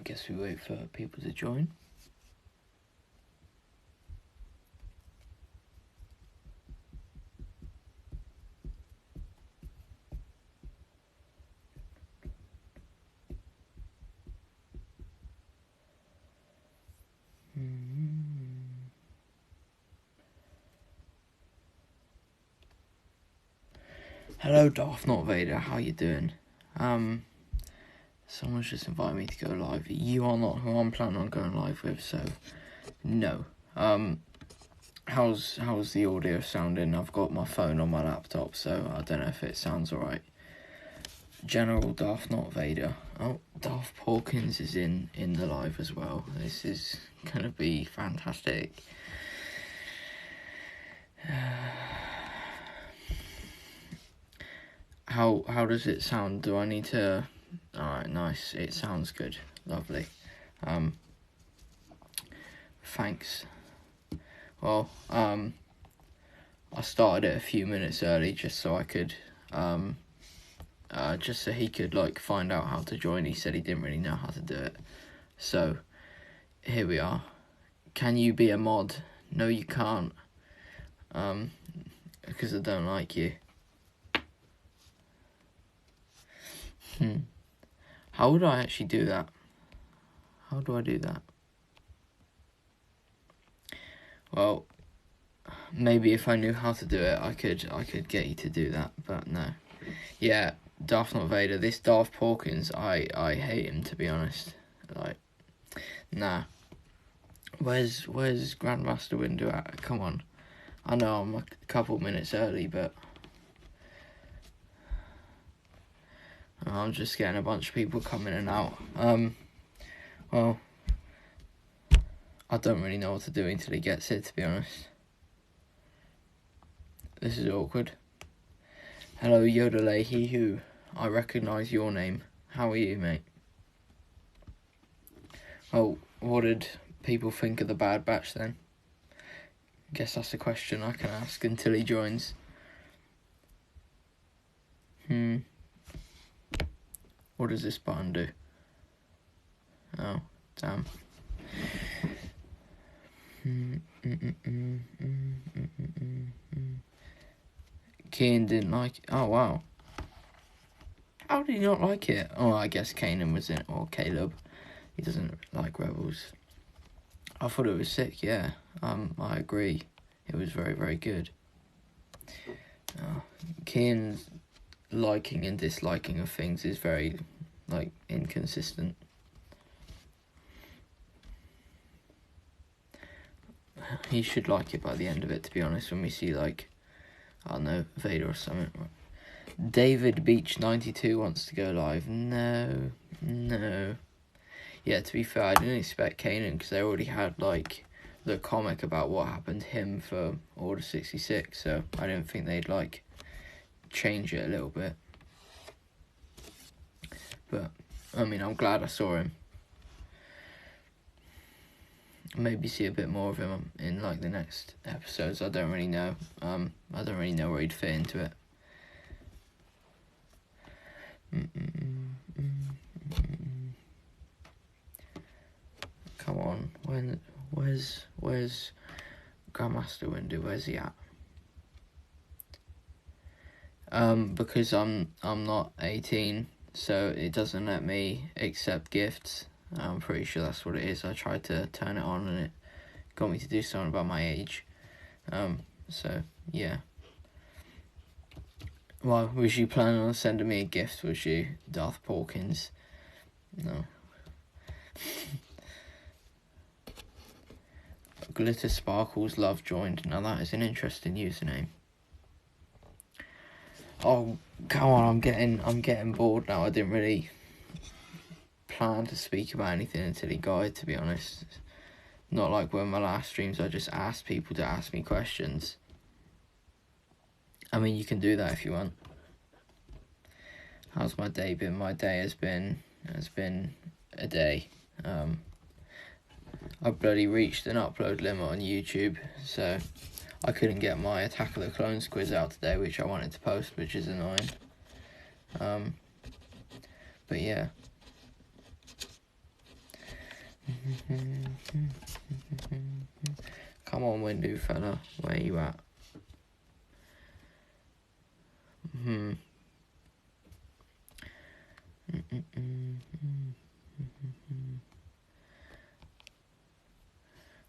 I guess we wait for people to join. Hello, Darth Not Vader. How you doing? Someone's just invited me to go live. You are not who I'm planning on going live with, so no. How's the audio sounding? I've got my phone on my laptop, so I don't know if it sounds alright. General Darth Not Vader. Oh, Darth Porkins is in the live as well. This is gonna be fantastic. How does it sound? Do I need to... Alright, nice. It sounds good. Lovely. Thanks. Well, I started it a few minutes early just so I could, just so he could, like, find out how to join. He said he didn't really know how to do it. So, here we are. Can you be a mod? No, you can't. Because I don't like you. How would I actually do that? How do I do that? Well, maybe if I knew how to do it, I could get you to do that, but no. Yeah, Darth Not Vader. This Darth Porkins, I hate him, to be honest. Like, nah. Where's Grandmaster Window at? Come on. I know I'm a couple minutes early, but I'm just getting a bunch of people coming in and out. Well, I don't really know what to do until he gets here, to be honest. This is awkward. Hello, Yodelay, he who. I recognise your name. How are you, mate? Well, what did people think of the Bad Batch then? Guess that's a question I can ask until he joins. What does this button do? Oh, damn. Kanan didn't like it. Oh, wow. How did he not like it? Oh, I guess Kanan was in it, or Caleb. He doesn't like Rebels. I thought it was sick, yeah. I agree. It was very, very good. Kanan's liking and disliking of things is very, like, inconsistent. He should like it by the end of it, to be honest, when we see, like, I don't know, Vader or something. David Beach 92 wants to go live. No. Yeah, to be fair, I didn't expect Kanan, because they already had, like, the comic about what happened to him for Order 66, so I didn't think they'd, like, change it a little bit. But, I mean, I'm glad I saw him. Maybe see a bit more of him in, like, the next episodes. I don't really know. I don't really know where he'd fit into it. Come on, where's Grandmaster Windu? Where's he at? Because I'm not 18, so it doesn't let me accept gifts. I'm pretty sure that's what it is. I tried to turn it on and it got me to do something about my age. So yeah. Well, was you planning on sending me a gift, was you, Darth Porkins? No. Glitter Sparkles Love joined. Now that is an interesting username. Oh, come on, I'm getting bored now. I didn't really plan to speak about anything until he got it, to be honest. Not like when my last streams I just asked people to ask me questions. I mean, you can do that if you want. How's my day been? My day has been a day. I bloody reached an upload limit on YouTube, so I couldn't get my Attack of the Clones quiz out today, which I wanted to post, which is annoying. But yeah. Come on, Windu fella, where you at?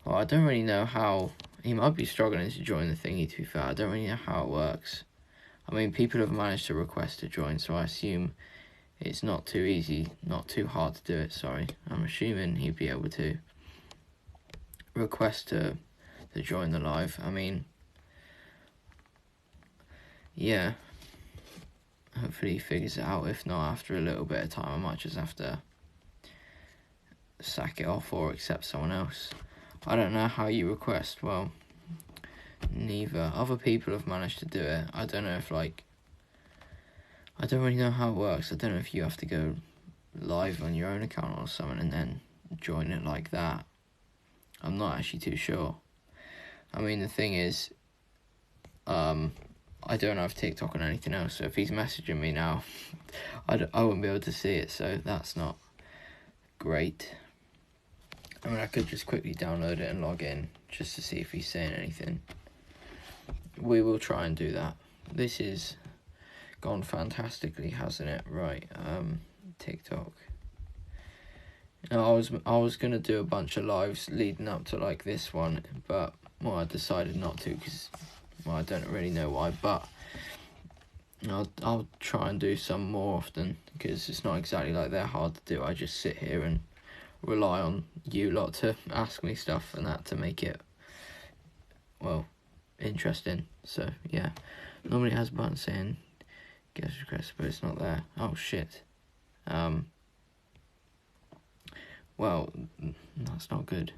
Well, I don't really know how... He might be struggling to join the thingy, to be fair. I don't really know how it works. I mean, people have managed to request to join, so I assume it's not too easy, not too hard to do it, sorry. I'm assuming he'd be able to request to join the live. I mean, yeah. Hopefully he figures it out. If not, after a little bit of time, I might just have to sack it off or accept someone else. I don't know how you request. Well, neither. Other people have managed to do it. I don't know if, like... I don't really know how it works. I don't know if you have to go live on your own account or something and then join it like that. I'm not actually too sure. I mean, the thing is, I don't have TikTok or anything else, so if he's messaging me now, I won't be able to see it, so that's not great. I mean, I could just quickly download it and log in, just to see if he's saying anything. We will try and do that. This is gone fantastically, hasn't it? Right, TikTok. Now, I was going to do a bunch of lives leading up to, like, this one, but, well, I decided not to, because... Well, I don't really know why, but I'll try and do some more often, because it's not exactly like they're hard to do. I just sit here and rely on you lot to ask me stuff and that to make it, well, interesting. So, yeah. Normally it has a button saying guest request, but it's not there. Oh, shit. Well, that's not good.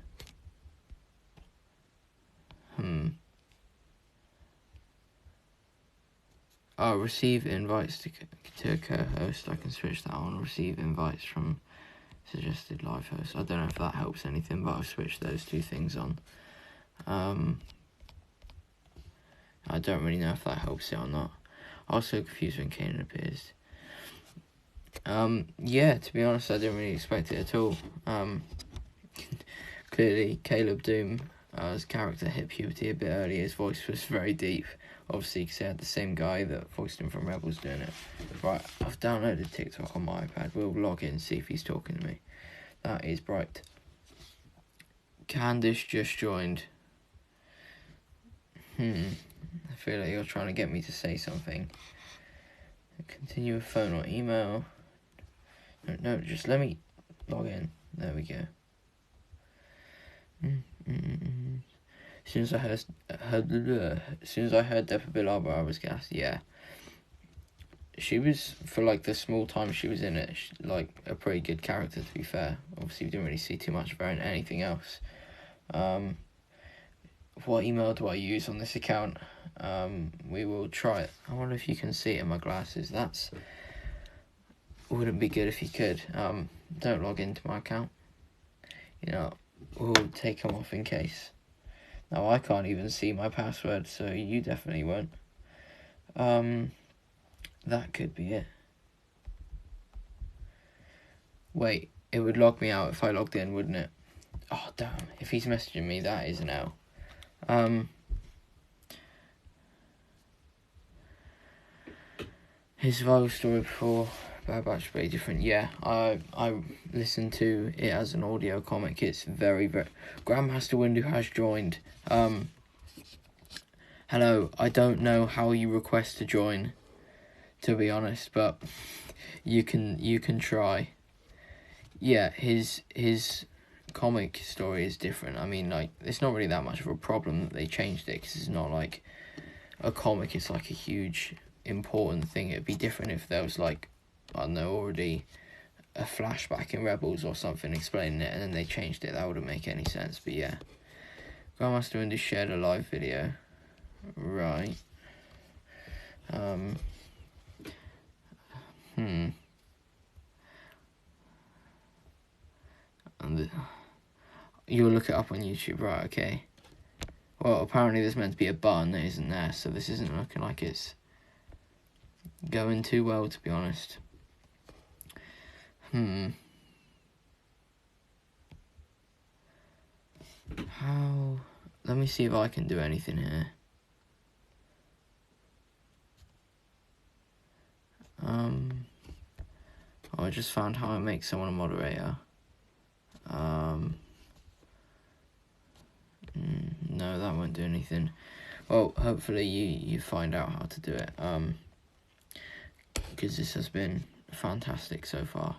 Oh, receive invites to a co-host. I can switch that on. Receive invites from suggested live host. I don't know if that helps anything, but I've switched those two things on. I don't really know if that helps it or not. I was so confused when Kanan appears. Yeah, to be honest, I didn't really expect it at all. Clearly, Caleb Doom, his character hit puberty a bit early. His voice was very deep. Obviously, because they had the same guy that voiced him from Rebels doing it. Right, I've downloaded TikTok on my iPad. We'll log in and see if he's talking to me. That is bright. Candice just joined. I feel like you're trying to get me to say something. Continue with phone or email. No, just let me log in. There we go. As soon as I heard Deborah Bilaba, I was gassed. Yeah, she was, for like the small time she was in it, like a pretty good character, to be fair. Obviously, we didn't really see too much of her in anything else. What email do I use on this account? We will try it. I wonder if you can see it in my glasses. That's wouldn't be good if you could. Don't log into my account. You know, we'll take them off in case. Now, I can't even see my password, so you definitely won't. That could be it. Wait, it would log me out if I logged in, wouldn't it? Oh, damn. If he's messaging me, that is an L. His survival story before Bad Batch is very different. Yeah, I listened to it as an audio comic. It's very, very... Grandmaster Windu has joined. Hello, I don't know how you request to join, to be honest, but you can try. Yeah, his comic story is different. I mean, like, it's not really that much of a problem that they changed it, because it's not like a comic. It's like a huge important thing. It'd be different if there was, like, I don't know, already a flashback in Rebels or something explaining it, and then they changed it. That wouldn't make any sense. But yeah, Grandmaster Windu shared a live video. Right. And you'll look it up on YouTube, right? Okay. Well, apparently there's meant to be a button that isn't there, so this isn't looking like it's going too well, to be honest. me see if I can do anything here. I just found how I make someone a moderator. No, that won't do anything. Well, hopefully you find out how to do it. Because this has been fantastic so far.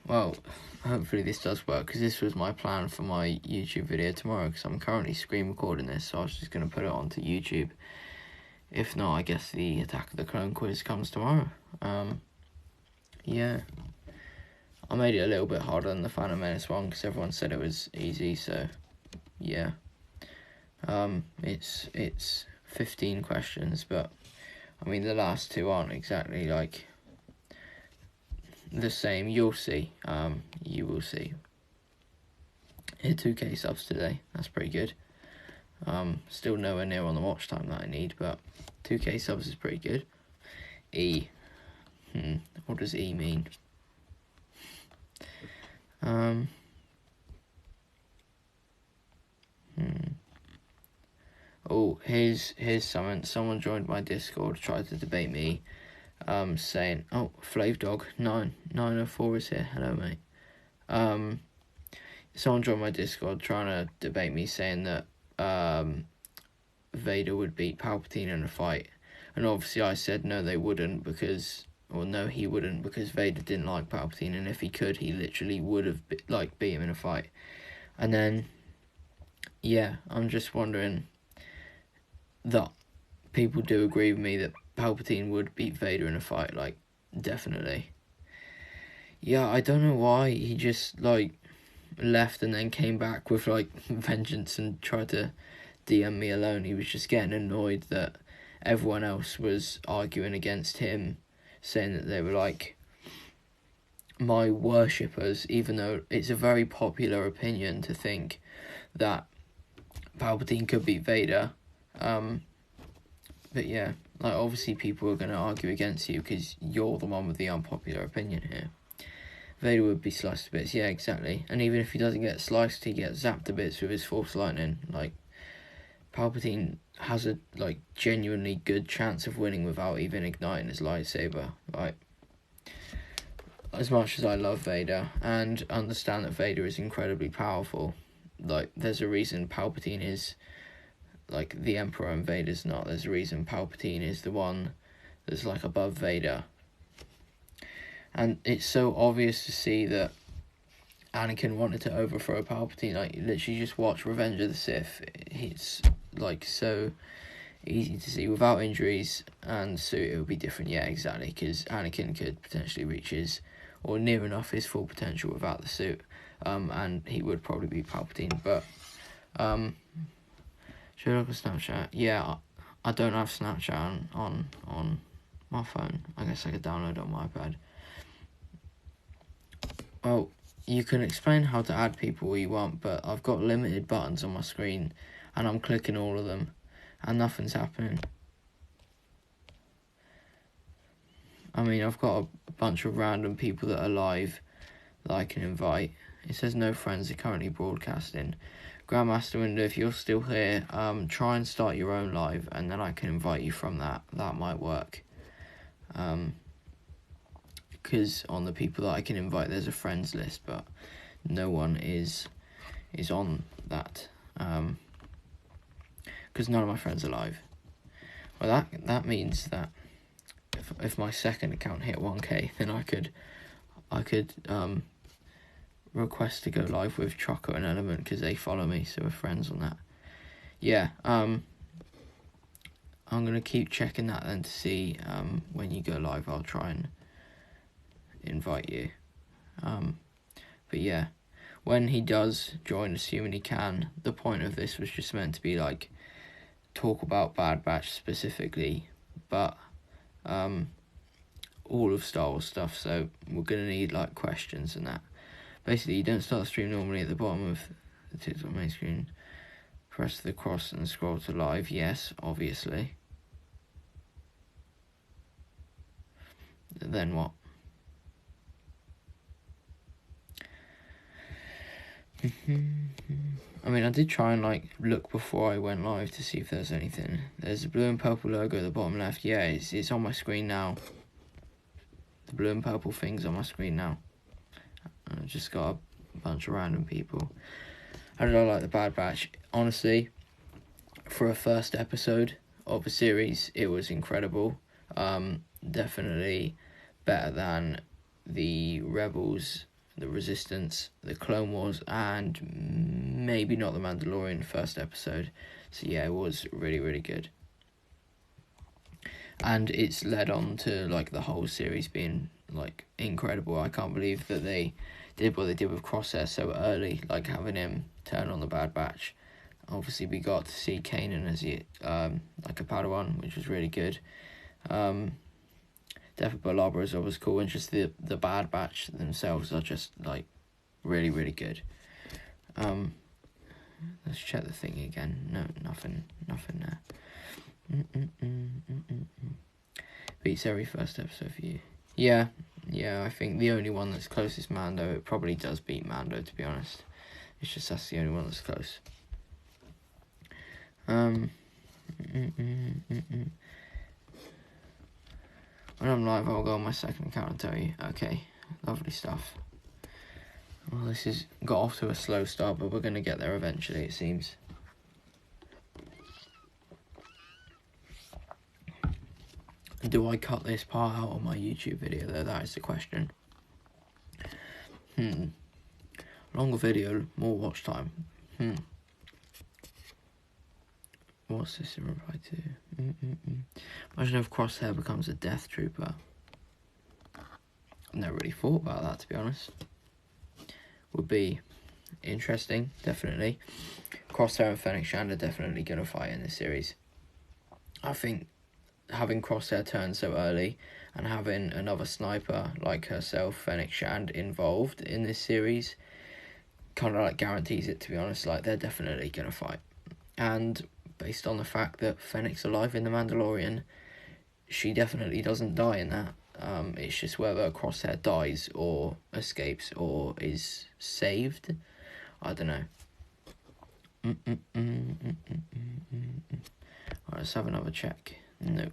Well, hopefully this does work, because this was my plan for my YouTube video tomorrow, because I'm currently screen recording this, so I was just going to put it onto YouTube. If not, I guess the Attack of the Clone quiz comes tomorrow. Yeah. I made it a little bit harder than the Phantom Menace one, because everyone said it was easy, so yeah. It's 15 questions, but I mean the last two aren't exactly like the same. You'll see. You will see. Hit 2k subs today. That's pretty good. Still nowhere near on the watch time that I need, but 2k subs is pretty good. E. What does E mean? Oh, here's something. Someone joined my Discord, tried to debate me, saying, oh, Flav Dog 904 is here. Hello, mate. Someone joined my Discord trying to debate me, saying that Vader would beat Palpatine in a fight, and obviously I said no, they wouldn't, because, or no, he wouldn't, because Vader didn't like Palpatine, and if he could, he literally would have beat him in a fight. And then, yeah, I'm just wondering that people do agree with me that Palpatine would beat Vader in a fight, like, definitely. Yeah, I don't know why he just, like, left and then came back with, like, vengeance and tried to DM me alone. He was just getting annoyed that everyone else was arguing against him, saying that they were, like, my worshippers, even though it's a very popular opinion to think that Palpatine could beat Vader. But yeah, like, obviously people are going to argue against you because you're the one with the unpopular opinion here. Vader would be sliced to bits, yeah, exactly. And even if he doesn't get sliced, he gets zapped to bits with his Force Lightning. Like, Palpatine has a, like, genuinely good chance of winning without even igniting his lightsaber. Like, as much as I love Vader and understand that Vader is incredibly powerful, like, there's a reason Palpatine is, like, the Emperor and Vader's not. There's a reason Palpatine is the one that's, like, above Vader. And it's so obvious to see that Anakin wanted to overthrow Palpatine. Like, literally just watch Revenge of the Sith. It's, like, so easy to see. Without injuries and suit, it would be different. Yeah, exactly, because Anakin could potentially reach his, or near enough his full potential without the suit. And he would probably be Palpatine. But, should I look at Snapchat? Yeah, I don't have Snapchat on my phone. I guess I could download it on my iPad. Well, you can explain how to add people you want, but I've got limited buttons on my screen, and I'm clicking all of them, and nothing's happening. I mean, I've got a bunch of random people that are live that I can invite. It says no friends are currently broadcasting. Grandmaster Window, if you're still here, try and start your own live, and then I can invite you from that. That might work. Because on the people that I can invite, there's a friends list, but no one is on that. Because none of my friends are live. Well, that means that if my second account hit 1k, then I could request to go live with Choco and Element, because they follow me, so we're friends on that. Yeah, I'm gonna keep checking that then to see when you go live. I'll try and invite you. But yeah, when he does join, assuming he can, the point of this was just meant to be like talk about Bad Batch specifically, but all of Star Wars stuff, so we're gonna need like questions and that. Basically, you don't start the stream normally at the bottom of the TikTok main screen. Press the cross and scroll to live. Yes, obviously. then what? I mean, I did try and like look before I went live to see if there's anything. There's a blue and purple logo at the bottom left. Yeah, it's on my screen now. The blue and purple thing's on my screen now. I just got a bunch of random people. How did I like the Bad Batch? Honestly, for a first episode of a series, it was incredible. Definitely better than the Rebels, the Resistance, the Clone Wars, and maybe not the Mandalorian first episode. So yeah, it was really, really good. And it's led on to like the whole series being like incredible. I can't believe that they did what they did with Crosshair so early, like having him turn on the Bad Batch. Obviously, we got to see Kanan as he like a Padawan, which was really good. Death Balabar is always cool, and just the Bad Batch themselves are just like really, really good. Let's check the thing again. No, nothing there. Beats every first episode for you. Yeah, I think the only one that's close is Mando. It probably does beat Mando, to be honest. It's just that's the only one that's close. When I'm live, I'll go on my second account and tell you. Okay, lovely stuff. Well, this has got off to a slow start, but we're going to get there eventually, it seems. Do I cut this part out on my YouTube video, though? That is the question. Longer video, more watch time. What's this in reply to? Imagine if Crosshair becomes a Death Trooper. I've never really thought about that, to be honest. Would be interesting, definitely. Crosshair and Fennec Shand are definitely going to fight in this series. I think having Crosshair turn so early and having another sniper like herself, Fennec Shand, involved in this series kind of like guarantees it, to be honest. Like, they're definitely going to fight. And based on the fact that Fennec's alive in The Mandalorian, she definitely doesn't die in that. It's just whether Crosshair dies or escapes or is saved. I don't know. Alright, let's have another check. Nope.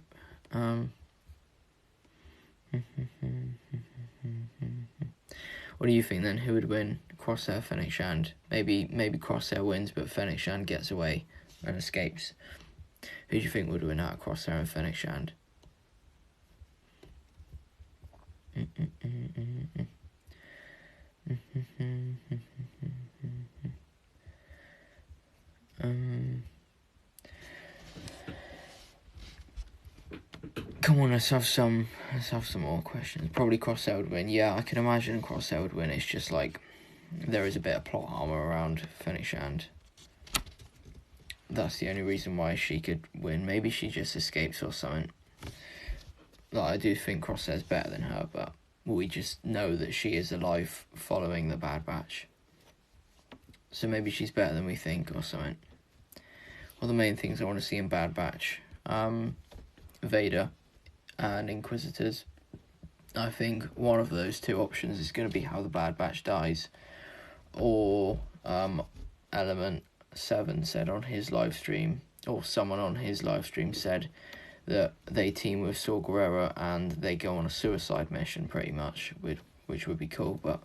What do you think then? Who would win? Crosshair, Fennec Shand? Maybe Crosshair wins, but Fennec Shand gets away and escapes. Who do you think would win out of Crosshair and Fennec Shand? Come on, let's have some more questions. Probably Crosshair would win. Yeah, I can imagine Crosshair would win. It's just like there is a bit of plot armor around Fennec Shand. That's the only reason why she could win. Maybe she just escapes or something. Like, I do think Crosshair's better than her, but we just know that she is alive following the Bad Batch. So maybe she's better than we think or something. Well, the main things I want to see in Bad Batch. Vader and Inquisitors. I think one of those two options is going to be how the Bad Batch dies. Or Element 7 said on his live stream, or someone on his live stream said that they team with Saw Gerrera and they go on a suicide mission pretty much, which would be cool. But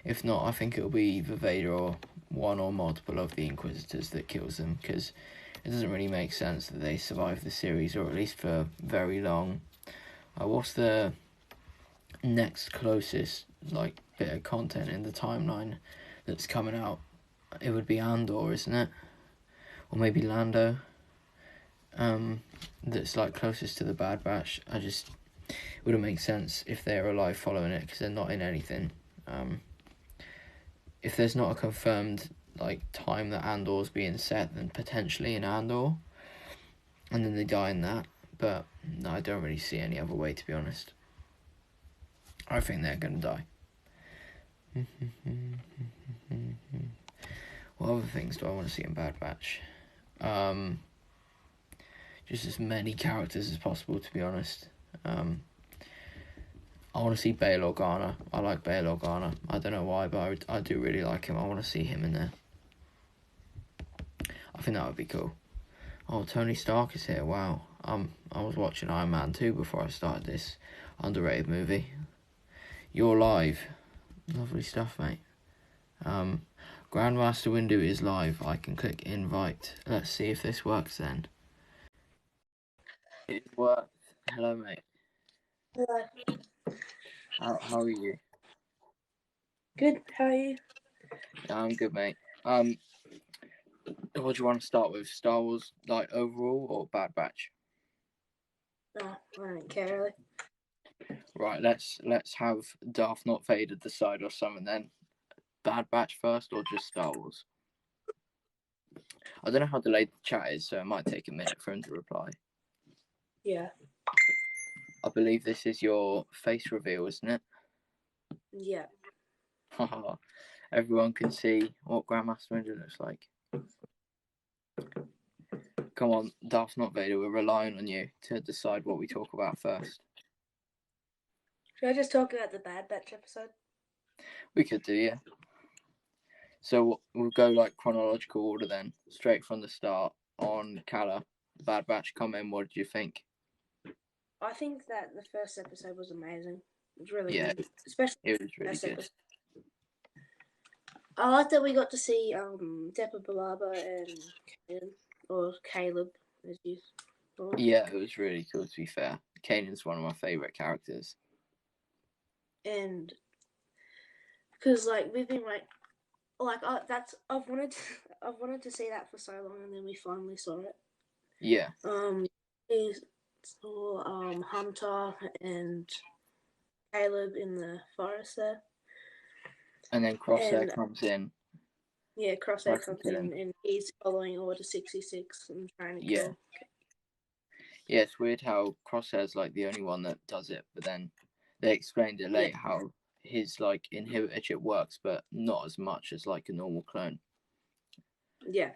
if not, I think it'll be either Vader or one or multiple of the Inquisitors that kills them, because it doesn't really make sense that they survive the series, or at least for very long. What's the next closest like bit of content in the timeline that's coming out? It would be Andor, isn't it? Or maybe Lando. That's like closest to the Bad Batch. It wouldn't make sense if they're alive following it, because they're not in anything. If there's not a confirmed like time that Andor's being set, then potentially in Andor, and then they die in that. But no, I don't really see any other way, to be honest. I think they're gonna die. What other things do I want to see in Bad Batch? Just as many characters as possible, to be honest. I want to see Bail Organa. I like Bail Organa. I don't know why, but I do really like him. I want to see him in there. I think that would be cool. Oh, Tony Stark is here. Wow. I was watching Iron Man 2 before I started this underrated movie. You're live. Lovely stuff, mate. Grandmaster window is live. I can click invite. Let's see if this works then. It worked. Hello, mate. Hello. How are you? Good. How are you? Yeah, I'm good, mate. What do you want to start with? Star Wars, like overall, or Bad Batch? No, I don't care really. Right, let's have Darth not Vader decide or something then. Bad Batch first, or just Star Wars? I don't know how delayed the chat is, so it might take a minute for him to reply. Yeah. I believe this is your face reveal, isn't it? Yeah. Haha. Everyone can see what Grandmaster Windu looks like. Come on, Darth not Vader, we're relying on you to decide what we talk about first. Should I just talk about the Bad Batch episode? We could do, yeah. So we'll go like chronological order then, straight from the start on Kala. Bad Batch, come in, what did you think? I think that the first episode was amazing. It was really Yeah, good. Especially it was really the first good. episode. I like that we got to see Depa Billaba and Kanan, or Caleb, as you call it. Yeah, it was really cool, to be fair. Kanan's one of my favourite characters. And because like we've been I've wanted to see that for so long, and then we finally saw it. Yeah. We saw Hunter and Caleb in the forest there. And then Crosshair comes in. Yeah, Crosshair comes in and he's following Order 66 and trying to kill. Yeah, it's weird how Crosshair's like the only one that does it, but then they explained it later how his like inhibitor chip works, but not as much as like a normal clone. Yeah.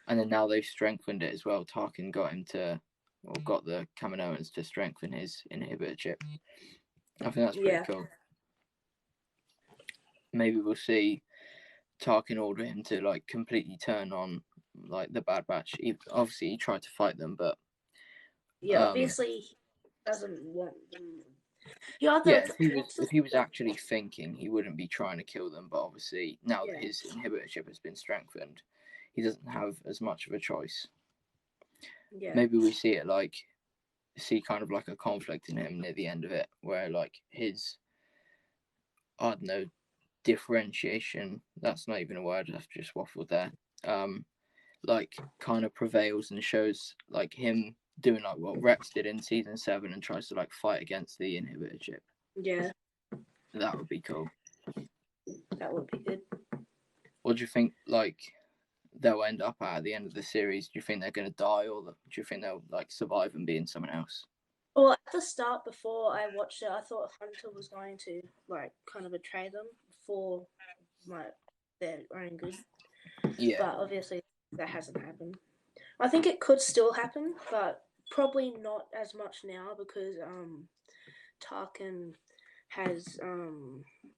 And then now they've strengthened it as well. Tarkin got the Kaminoans to strengthen his inhibitor chip. I think that's pretty cool. Maybe we'll see Tarkin order him to like completely turn on like the Bad Batch. Obviously, he tried to fight them, but obviously he doesn't want them. If he was actually thinking, he wouldn't be trying to kill them. But obviously, now that his inhibitor chip has been strengthened, he doesn't have as much of a choice. Yeah. Maybe we see kind of like a conflict in him near the end of it, where like his, I don't know, differentiation. That's not even a word. I've just waffled there. Like kind of prevails and shows like him doing like what Rex did in season 7 and tries to like fight against the inhibitor chip. Yeah. That would be cool. That would be good. What do you think like they'll end up at the end of the series? Do you think they're going to die, or do you think they'll like survive and be in someone else? Well, at the start, before I watched it, I thought Hunter was going to like kind of betray them for like their own good. Yeah. But obviously that hasn't happened. I think it could still happen, but probably not as much now because Tarkin has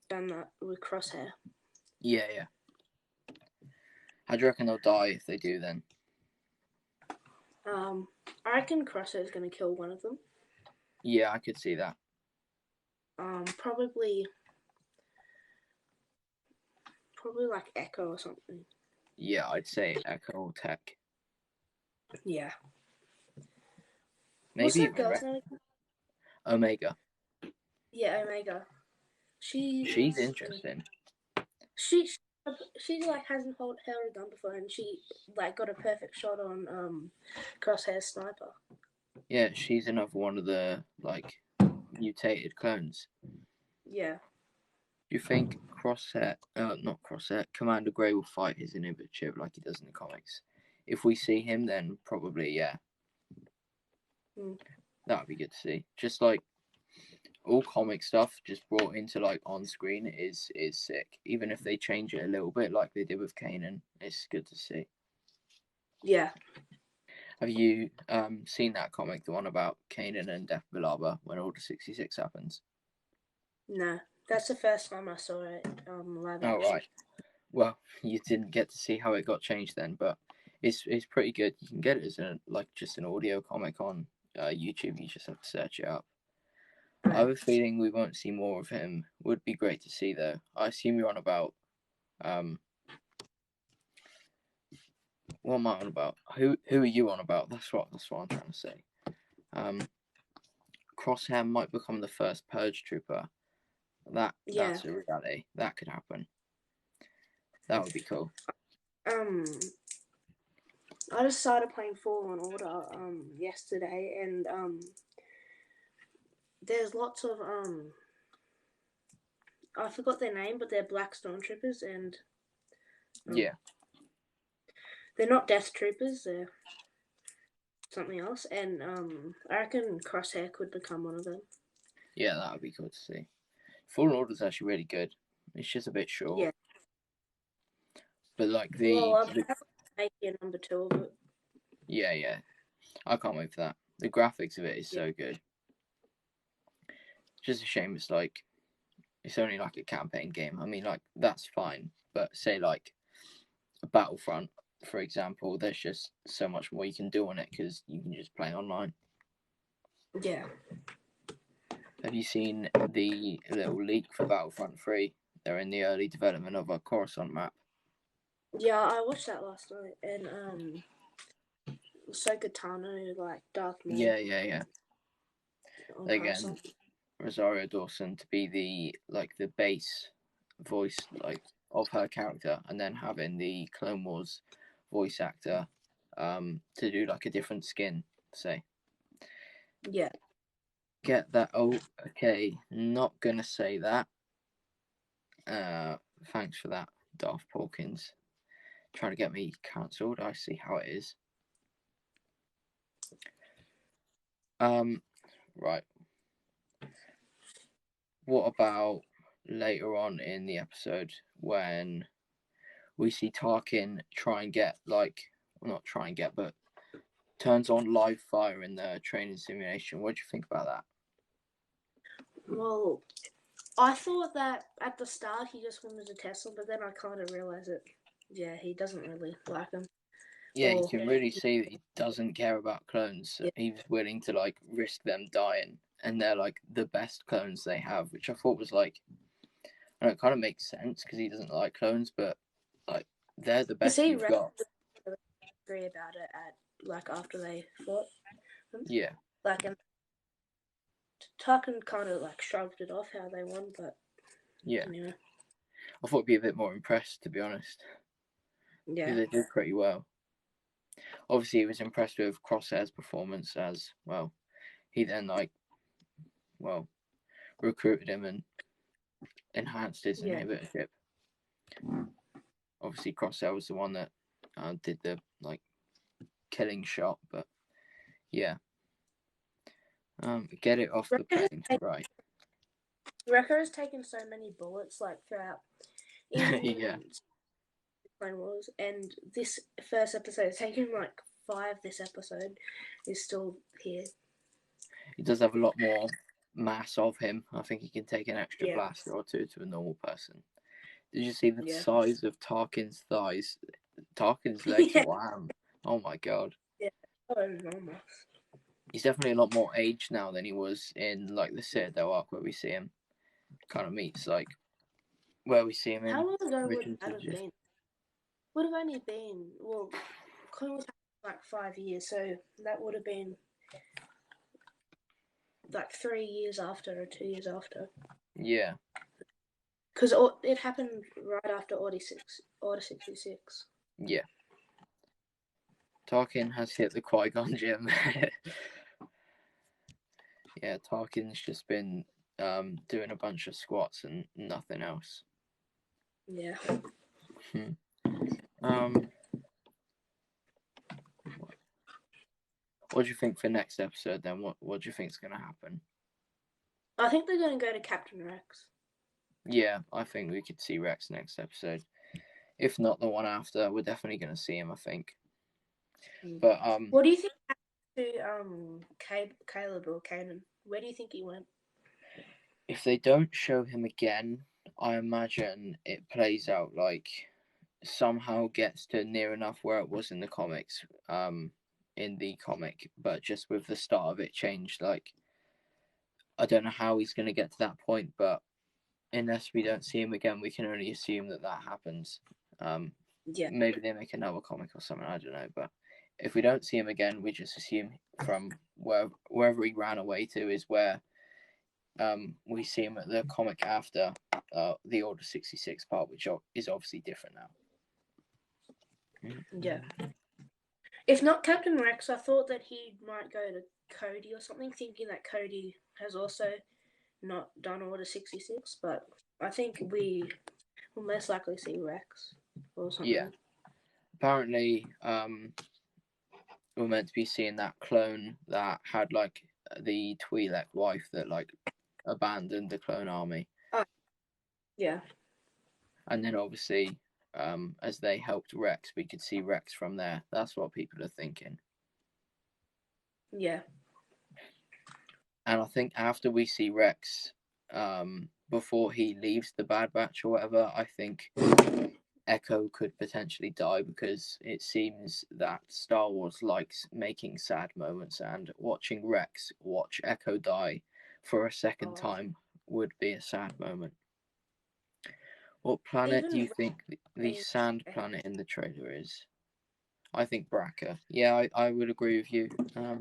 done that with Crosshair. Yeah. How do you reckon they'll die if they do then? I reckon Crosshair is going to kill one of them. Yeah, I could see that. Probably like Echo or something. Yeah, I'd say Echo or Tech. Yeah. Maybe what's that even girl's name? Omega. Yeah, Omega. She's interesting. She like hasn't held a gun before, and she like got a perfect shot on Crosshair's sniper. Yeah, she's another one of the like mutated clones. Yeah. Do you think Commander Grey will fight his inhibitor chip like he does in the comics? If we see him, then probably, yeah. That would be good to see. Just like all comic stuff just brought into like on screen is sick. Even if they change it a little bit like they did with Kanan, it's good to see. Yeah. Have you seen that comic, the one about Kanan and Death Billaba when Order 66 happens? No, that's the first time I saw it live Oh, action. right. Well, you didn't get to see how it got changed then, but it's pretty good. You can get it as just an audio comic on YouTube. You just have to search it up. I have a feeling we won't see more of him. Would be great to see though. I assume you're on about what am I on about? Who are you on about? That's what I'm trying to say. Crosshair might become the first Purge Trooper. That's a reality. That could happen. That would be cool. I just started playing Fallen Order yesterday, and there's lots of I forgot their name, but they're black stormtroopers, and Yeah. they're not Death Troopers. They're something else, and I reckon Crosshair could become one of them. Yeah, that would be cool to see. Fallen Order is actually really good. It's just a bit short. Yeah. But like I'm making number 2 of it. Yeah. I can't wait for that. The graphics of it is so good. Just a shame it's only like a campaign game. I mean, like that's fine, but say like a Battlefront, for example, there's just so much more you can do on it because you can just play online. Yeah. Have you seen the little leak for Battlefront 3? They're in the early development of a Coruscant map. Yeah, I watched that last night, and Ahsoka Tano, like Darth Maul. Yeah. Again, Rosario Dawson to be the base voice of her character, and then having the Clone Wars voice actor to do like a different skin, say. Yeah. Get that? Oh, okay. Not gonna say that. Thanks for that, Darth Porkins. Trying to get me cancelled. I see how it is. Right. What about later on in the episode when we see Tarkin try and get but turns on live fire in the training simulation? What do you think about that? Well, I thought that at the start he just wanted to test them, but then I kind of realized that, yeah, he doesn't really like them. Yeah, you can really see that he doesn't care about clones. Yeah. He's willing to like risk them dying, and they're like the best clones they have, which I thought was like, I know it kind of makes sense because he doesn't like clones, but like they're the best you've got. Agree about it after they fought them. Yeah. And Tarkin kind of shrugged it off how they won, but yeah. I thought I'd be a bit more impressed, to be honest. Yeah. Because they did pretty well. Obviously, he was impressed with Crosshair's performance as well. He then recruited him and enhanced his inhibitorship. Obviously, Crosshair was the one that did the killing shot, but yeah. Get it off the Paddington right. Wrecker has taken so many bullets throughout. Yeah. Clone Wars, and this first episode has taken 5. This episode is still here. He does have a lot more mass of him. I think he can take an extra blaster or two to a normal person. Did you see the size of Tarkin's thighs? Tarkin's legs are wham. Oh my god. Yeah, enormous. He's definitely a lot more aged now than he was in the Citadel arc where we see him. Kind of meets where we see him in. How long ago would that have been? Would have only been Clone Wars 5 years, so that would have been 3 years after or 2 years after. Yeah. Because it happened right after Order 66. Yeah. Tarkin has hit the Qui-Gon gym. Yeah, Tarkin's just been doing a bunch of squats and nothing else. Yeah. What do you think for next episode then? What do you think is going to happen? I think they're going to go to Captain Rex. Yeah, I think we could see Rex next episode. If not the one after, we're definitely going to see him, I think. But what do you think happened to Caleb or Kanan? Where do you think he went? if they don't show him again, I imagine it plays out like somehow gets to near enough where it was in the comics, in the comic, but just with the start of it changed. Like, I don't know how he's going to get to that point, but unless we don't see him again, we can only assume that that happens. Yeah. Maybe they make another comic or something, I don't know, but if we don't see him again, we just assume from wherever he ran away to is where we see him at the comic after the Order 66 part, which is obviously different now. Yeah. If not Captain Rex, I thought that he might go to Cody or something, thinking that Cody has also not done Order 66, but I think we will most likely see Rex or something. Yeah. Apparently, we're meant to be seeing that clone that had like the Twi'lek wife that like abandoned the clone army. Yeah. And then obviously, as they helped Rex, we could see Rex from there. That's what people are thinking. Yeah. And I think after we see Rex, before he leaves the Bad Batch or whatever, I think Echo could potentially die, because it seems that Star Wars likes making sad moments, and watching Rex watch Echo die for a second time would be a sad moment. What planet do you think the sand planet in the trailer is? I think Bracca. Yeah, I would agree with you,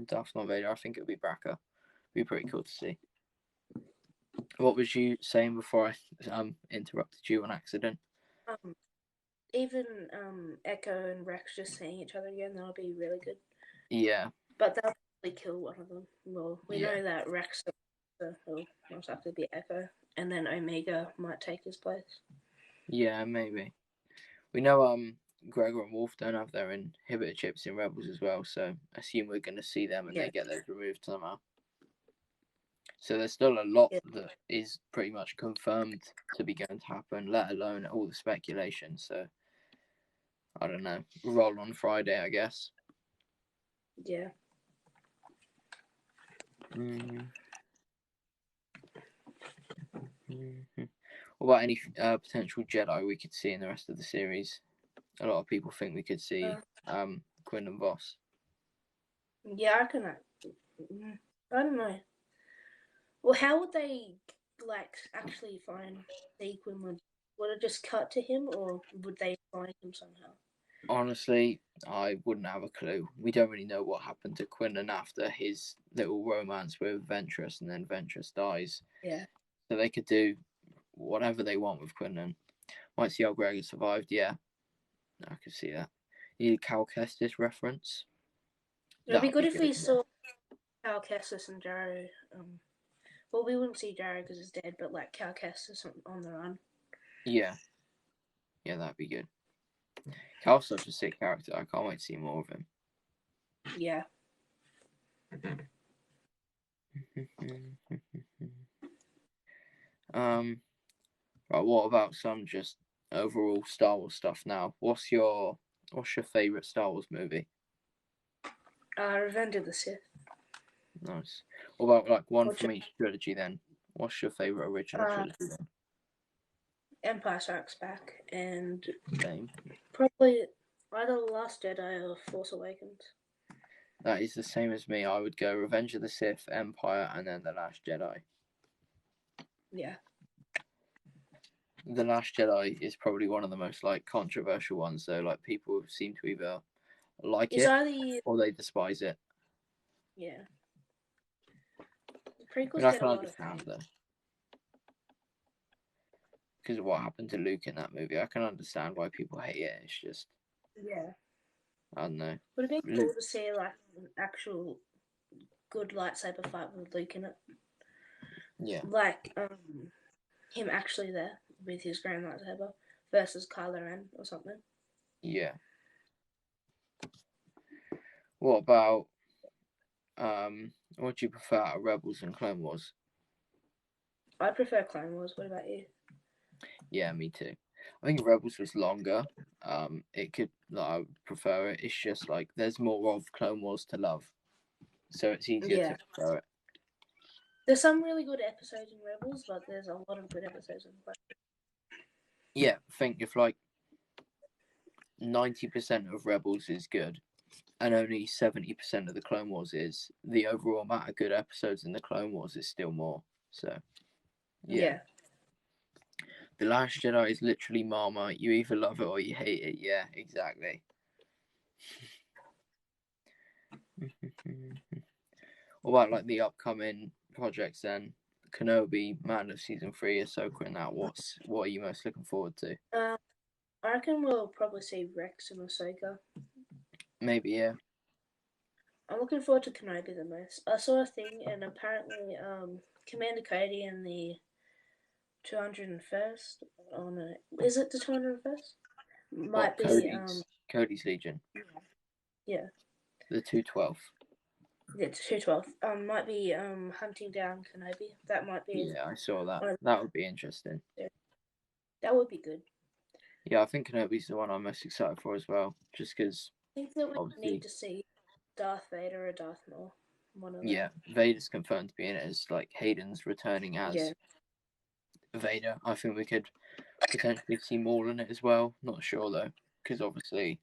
Darth Maul Vader. I think it would be Bracca. Be pretty cool to see. What was you saying before I interrupted you on accident? Even Echo and Rex just seeing each other again, that'll be really good. Yeah. But they'll probably kill one of them. Well, we know that Rex will most likely be Echo, and then Omega might take his place. Yeah, maybe. We know Gregor and Wolf don't have their inhibitor chips in Rebels as well, so I assume we're going to see them and they get those removed somehow. So there's still a lot that is pretty much confirmed to be going to happen, let alone all the speculation. So I don't know. Roll on Friday, I guess. Yeah. What about any potential Jedi we could see in the rest of the series? A lot of people think we could see Quinlan Vos. Yeah, I don't know. Well, how would they actually find Quinlan? Would it just cut to him, or would they find him somehow? Honestly, I wouldn't have a clue. We don't really know what happened to Quinlan after his little romance with Ventress, and then Ventress dies. Yeah. So they could do whatever they want with Quinlan. Might see how Gregor survived. Yeah, I could see that. Need a Cal Kestis reference. It'd be good if we saw Cal Kestis and Jarrow. Well, we wouldn't see Jarrow because he's dead, but like Cal Kestis on the run. Yeah, that'd be good. Cal's such a sick character. I can't wait to see more of him. Yeah. Right. What about some just overall Star Wars stuff now? What's your favorite Star Wars movie? Revenge of the Sith. Nice. What about like one from each trilogy then? What's your favorite original trilogy then? Empire Strikes Back and Same. probably either The Last Jedi or Force Awakens. That is the same as me. I would go Revenge of the Sith, Empire, and then The Last Jedi. Yeah. The Last Jedi is probably one of the most like controversial ones, though. Like people seem to either like it or they despise it. Yeah. The prequels I get can a lot understand of though, because of what happened to Luke in that movie. I can understand why people hate it. It's just I don't know. Would it be cool to see like an actual good lightsaber fight with Luke in it? Yeah. Like him actually there with his grand lightsaber versus Kylo Ren or something. Yeah. What about what do you prefer out of Rebels and Clone Wars? I prefer Clone Wars. What about you? Yeah, me too. I think Rebels was longer. It could I would prefer it. It's just like there's more of Clone Wars to love, so it's easier to prefer it. There's some really good episodes in Rebels, but there's a lot of good episodes in Clone Wars. Yeah, think if like 90% of Rebels is good, and only 70% of the Clone Wars is, the overall amount of good episodes in the Clone Wars is still more. So, yeah. The Last Jedi is literally Marmite. You either love it or you hate it. Yeah, exactly. What about like the upcoming projects then? Kenobi, Mando Season 3, Ahsoka and that. What are you most looking forward to? I reckon we'll probably see Rex and Ahsoka. Maybe, yeah. I'm looking forward to Kenobi the most. I saw a thing, and apparently, Commander Cody in the 201st. Oh no, is it the 201st? Might be. Cody's Legion. Yeah. The 212th. Yeah, 212th. Might be hunting down Kenobi. That might be. Yeah, I saw that. That would be interesting. That would be good. Yeah, I think Kenobi's the one I'm most excited for as well. Just because. I think that we need to see Darth Vader or Darth Maul. One of them. Yeah, Vader's confirmed to be in it as like Hayden's returning as Vader. I think we could potentially see Maul in it as well. Not sure though, because obviously,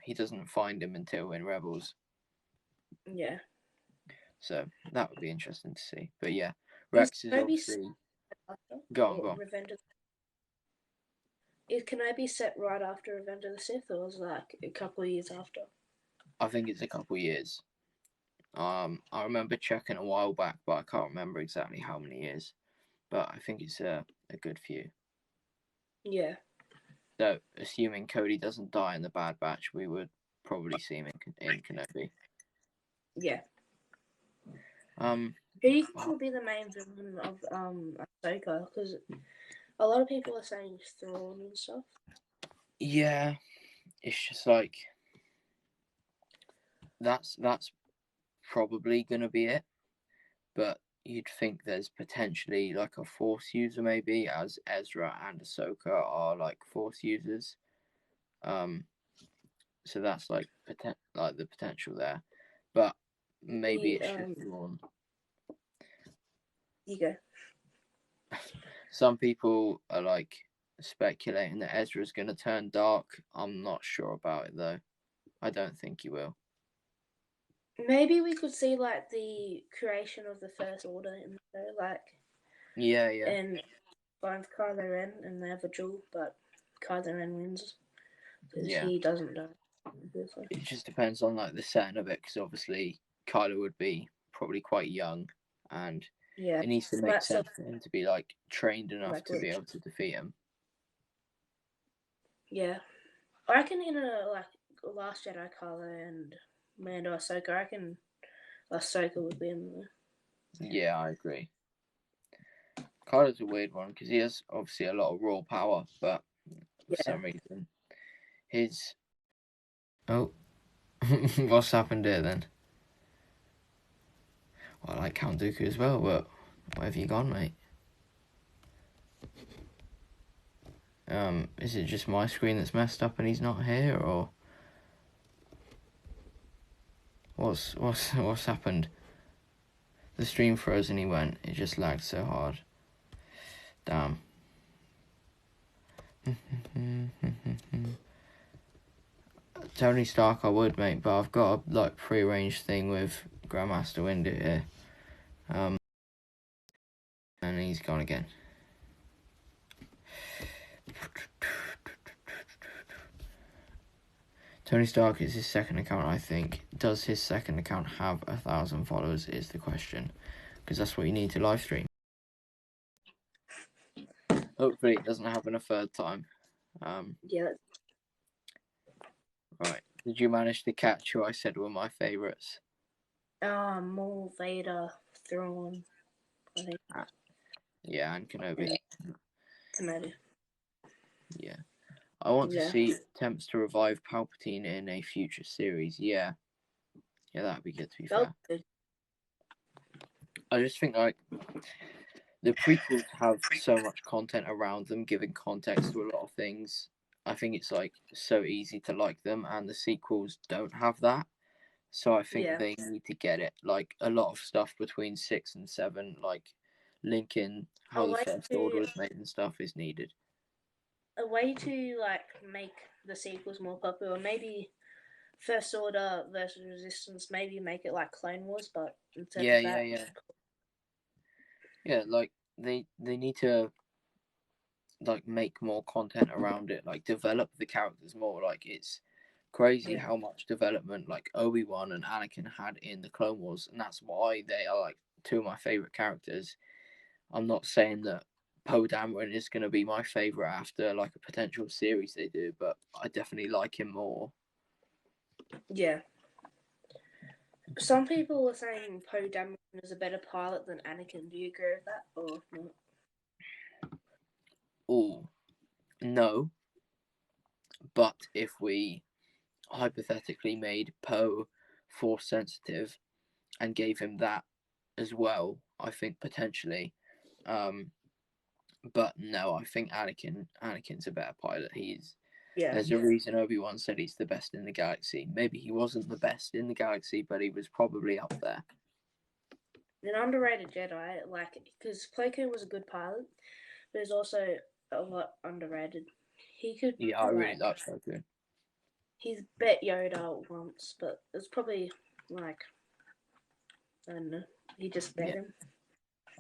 he doesn't find him until in Rebels. Yeah. So that would be interesting to see. But yeah, Rex is obviously. Go on. Revenge of... Can I be set right after Revenge of the Sith, or is it like a couple of years after? I think it's a couple of years. I remember checking a while back, but I can't remember exactly how many years. But I think it's a good few. Yeah. So, assuming Cody doesn't die in the Bad Batch, we would probably see him in Kenobi. Yeah. Who do you think will be the main villain of Ahsoka? Because a lot of people are saying Thrawn and stuff. Yeah, it's just like that's probably gonna be it. But you'd think there's potentially like a Force user, maybe, as Ezra and Ahsoka are like Force users. So that's like the potential there, but maybe it's just Thrawn. You go. Some people are like speculating that Ezra's going to turn dark. I'm not sure about it though. I don't think he will. Maybe we could see like the creation of the First Order in there, like. Yeah. And finds Kylo Ren and they have a duel, but Kylo Ren wins because he doesn't die. It just depends on like the setting of it, because obviously Kylo would be probably quite young, and it needs to make sense for him to be like trained enough to be able to defeat him. Yeah, I reckon in a like Last Jedi, Kylo and Mando Ahsoka, I reckon Ahsoka would be in there. Yeah, I agree. Kylo's a weird one because he has obviously a lot of raw power, but for some reason his what's happened here then? Well, I like Count Dooku as well, but where have you gone, mate? Is it just my screen that's messed up and he's not here, or what's happened? The stream froze and he went. It just lagged so hard. Damn. Tony Stark, I would, mate, but I've got a like pre-arranged thing with Grandmaster Windu here. And he's gone again. Tony Stark is his second account, I think. Does his second account have 1,000 followers is the question. Because that's what you need to live stream. Hopefully it doesn't happen a third time. Right. Did you manage to catch who I said were my favourites? Maul, Vader, Thrawn, I think. Yeah, and Kenobi. Kenobi. Yeah. I want to see attempts to revive Palpatine in a future series. Yeah, that'd be good, to be fair. I just think like the prequels have so much content around them, giving context to a lot of things. I think it's like so easy to like them, and the sequels don't have that. So I think Yeah. they need to get it. Like a lot of stuff between 6 and 7, like linking how the First Order was made and stuff is needed. A way to like make the sequels more popular, maybe First Order versus Resistance, maybe make it like Clone Wars, but instead of that. Yeah, like they need to like make more content around it, like develop the characters more. Like it's crazy how much development like Obi-Wan and Anakin had in the Clone Wars, and that's why they are like two of my favorite characters. I'm not saying that Poe Dameron is going to be my favorite after like a potential series they do, but I definitely like him more. Yeah. Some people are saying Poe Dameron is a better pilot than Anakin. Do you agree with that or not? Oh, no. But if we hypothetically made Poe force sensitive and gave him that as well, I think potentially. But no, I think Anakin's a better pilot. There's a reason Obi-Wan said he's the best in the galaxy. Maybe he wasn't the best in the galaxy, but he was probably up there. An underrated Jedi, like, because Plo Koon was a good pilot, but he's also a lot underrated. He could. Yeah, I really like Plo Koon. He's bet Yoda once, but it's probably like, I don't know. He just bet him.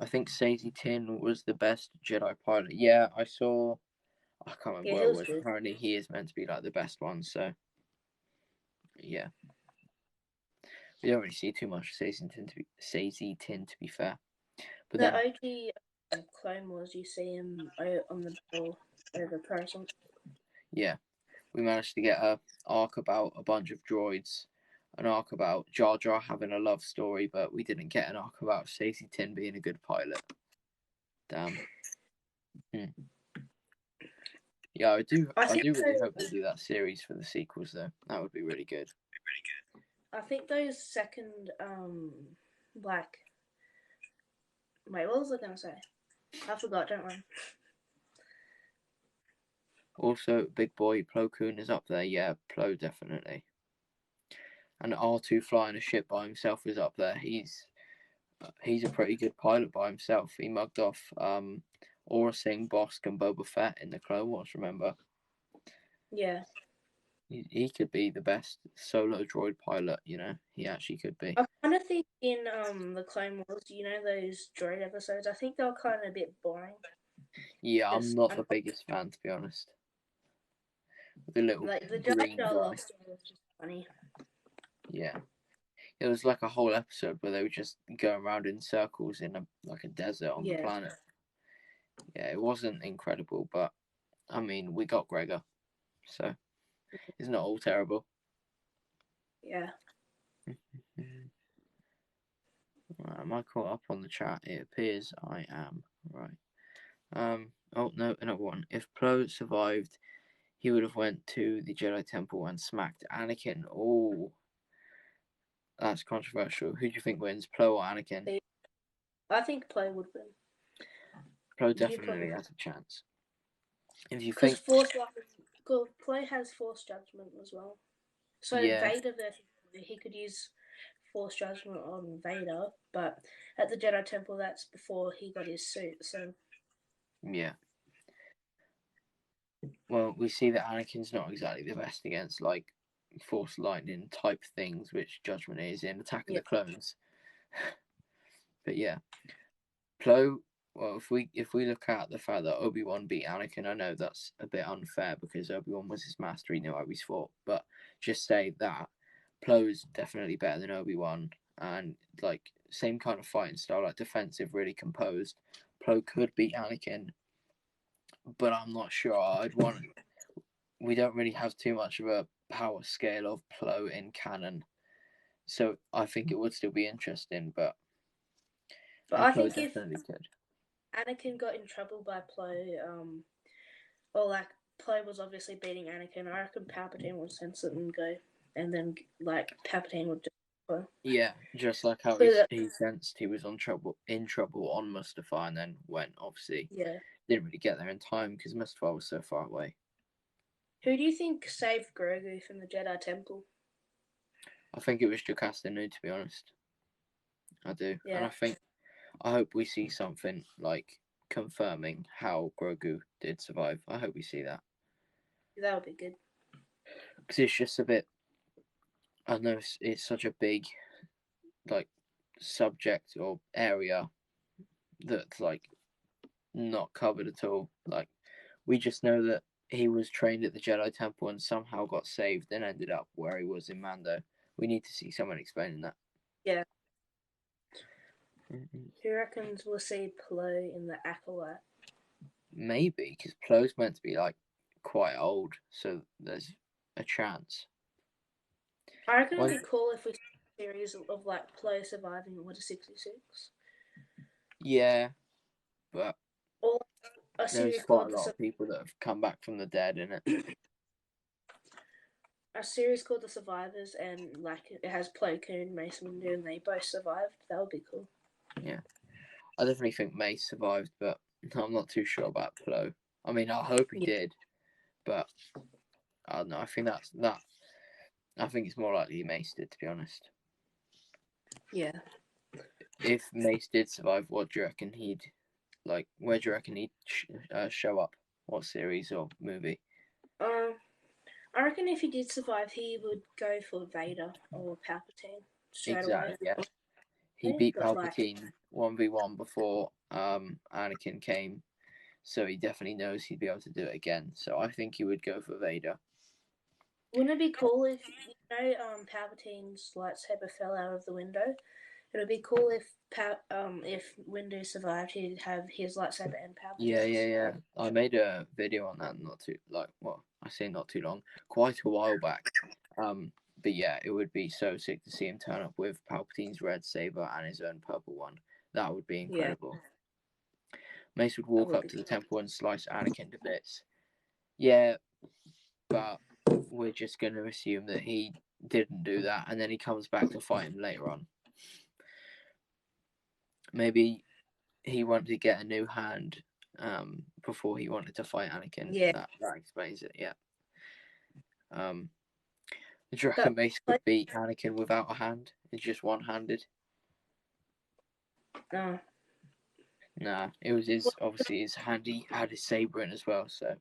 I think Saesee Tiin was the best Jedi pilot. Yeah, I saw. I can't remember where it was. Apparently, he is meant to be like the best one. So, yeah, we don't really see too much Saesee Tiin to be fair. But the OG Clone Wars, you see him on the ball over Coruscant. Yeah, we managed to get a arc about a bunch of droids, an arc about Jar Jar having a love story, but we didn't get an arc about Saesee Tiin being a good pilot. Damn. Yeah, I do really hope they do that series for the sequels though. That would be really good. I think those second like wait, what was I gonna say? I forgot, don't worry. Also, big boy Plo Koon is up there. Yeah, Plo definitely. And R2 flying a ship by himself is up there. He's a pretty good pilot by himself. He mugged off Aurra Sing, Bossk, and Boba Fett in the Clone Wars. Remember? Yeah. He could be the best solo droid pilot. You know, he actually could be. I kind of think in the Clone Wars, you know, those droid episodes, I think they were kind of a bit boring. Yeah, I'm not the biggest fan, to be honest. The little like the green Jar guy. was just funny. Yeah, it was like a whole episode where they were just going around in circles in a desert on the planet. Yeah, it wasn't incredible, but I mean, we got Gregor, so it's not all terrible. Yeah. Right, am I caught up on the chat? It appears I am. Right. Oh no, another one. If Plo survived, he would have went to the Jedi Temple and smacked Anakin. Oh, that's controversial. Who do you think wins, Plo or Anakin? I think Plo would win. Plo definitely has a chance. If you think, because Plo has Force judgment as well. So Vader, he could use Force judgment on Vader, but at the Jedi Temple, that's before he got his suit. So yeah. Well, we see that Anakin's not exactly the best against like Force lightning type things, which Judgment is in Attack of the Clones. But yeah, Plo. Well, if we look at the fact that Obi-Wan beat Anakin, I know that's a bit unfair because Obi-Wan was his master, he knew how he's fought. But just say that Plo is definitely better than Obi-Wan, and like same kind of fighting style, like defensive, really composed. Plo could beat Anakin, but I'm not sure. We don't really have too much of a power scale of Plo in canon, so I think it would still be interesting. But I think definitely could. Anakin got in trouble by Plo, or like Plo was obviously beating Anakin, I reckon Palpatine would sense it and go, and then like Palpatine would just go. Yeah, just like how he sensed he was in trouble on Mustafar, and then went obviously didn't really get there in time because Mustafar was so far away. Who do you think saved Grogu from the Jedi Temple? I think it was Jocasta Nu, to be honest. I do. And Yeah, I hope we see something like confirming how Grogu did survive. I hope we see that. that would be good. Because it's just a bit, I know it's such a big, like, subject or area that's, like, not covered at all. Like, we just know that he was trained at the Jedi Temple and somehow got saved and ended up where he was in Mando. We need to see someone explaining that. Yeah. Mm-hmm. Who reckons we'll see Plo in the Acolyte? Maybe, because Plo's meant to be, like, quite old, so there's a chance. I reckon it'd be cool if we see a series of like Plo surviving Order 66. Yeah, but Or a there's series quite called a lot of people that have come back from the dead in it. a series called The Survivors, and like it has Plo Koon, Mace Windu, and they both survived. That would be cool. Yeah, I definitely think Mace survived, but I'm not too sure about Plo. I mean, I hope he did, but I don't know. I think that's that. I think it's more likely Mace did, to be honest. Yeah. If Mace did survive, what do you reckon he'd like? Where do you reckon he'd show up? What series or movie? I reckon if he did survive, he would go for Vader or Palpatine straight Exactly. away. Yeah, he beat But like, Palpatine 1v1 before Anakin came, so he definitely knows he'd be able to do it again. So I think he would go for Vader. wouldn't it be cool if Palpatine's lightsaber fell out of the window? It would be cool if Windu survived, he'd have his lightsaber and Palpatine's. Yeah. I made a video on that I say not too long, quite a while back. But yeah, it would be so sick to see him turn up with Palpatine's red saber and his own purple one. That would be incredible. Yeah. Mace would walk up to the temple and slice Anakin to bits. Yeah, but we're just going to assume that he didn't do that, and then he comes back to fight him later on. Maybe he wanted to get a new hand before he wanted to fight Anakin. Yeah. That explains it, yeah. Do you reckon Mace could beat Anakin without a hand? He's just one-handed? No. Nah, it was obviously his hand. He had his saber in as well, so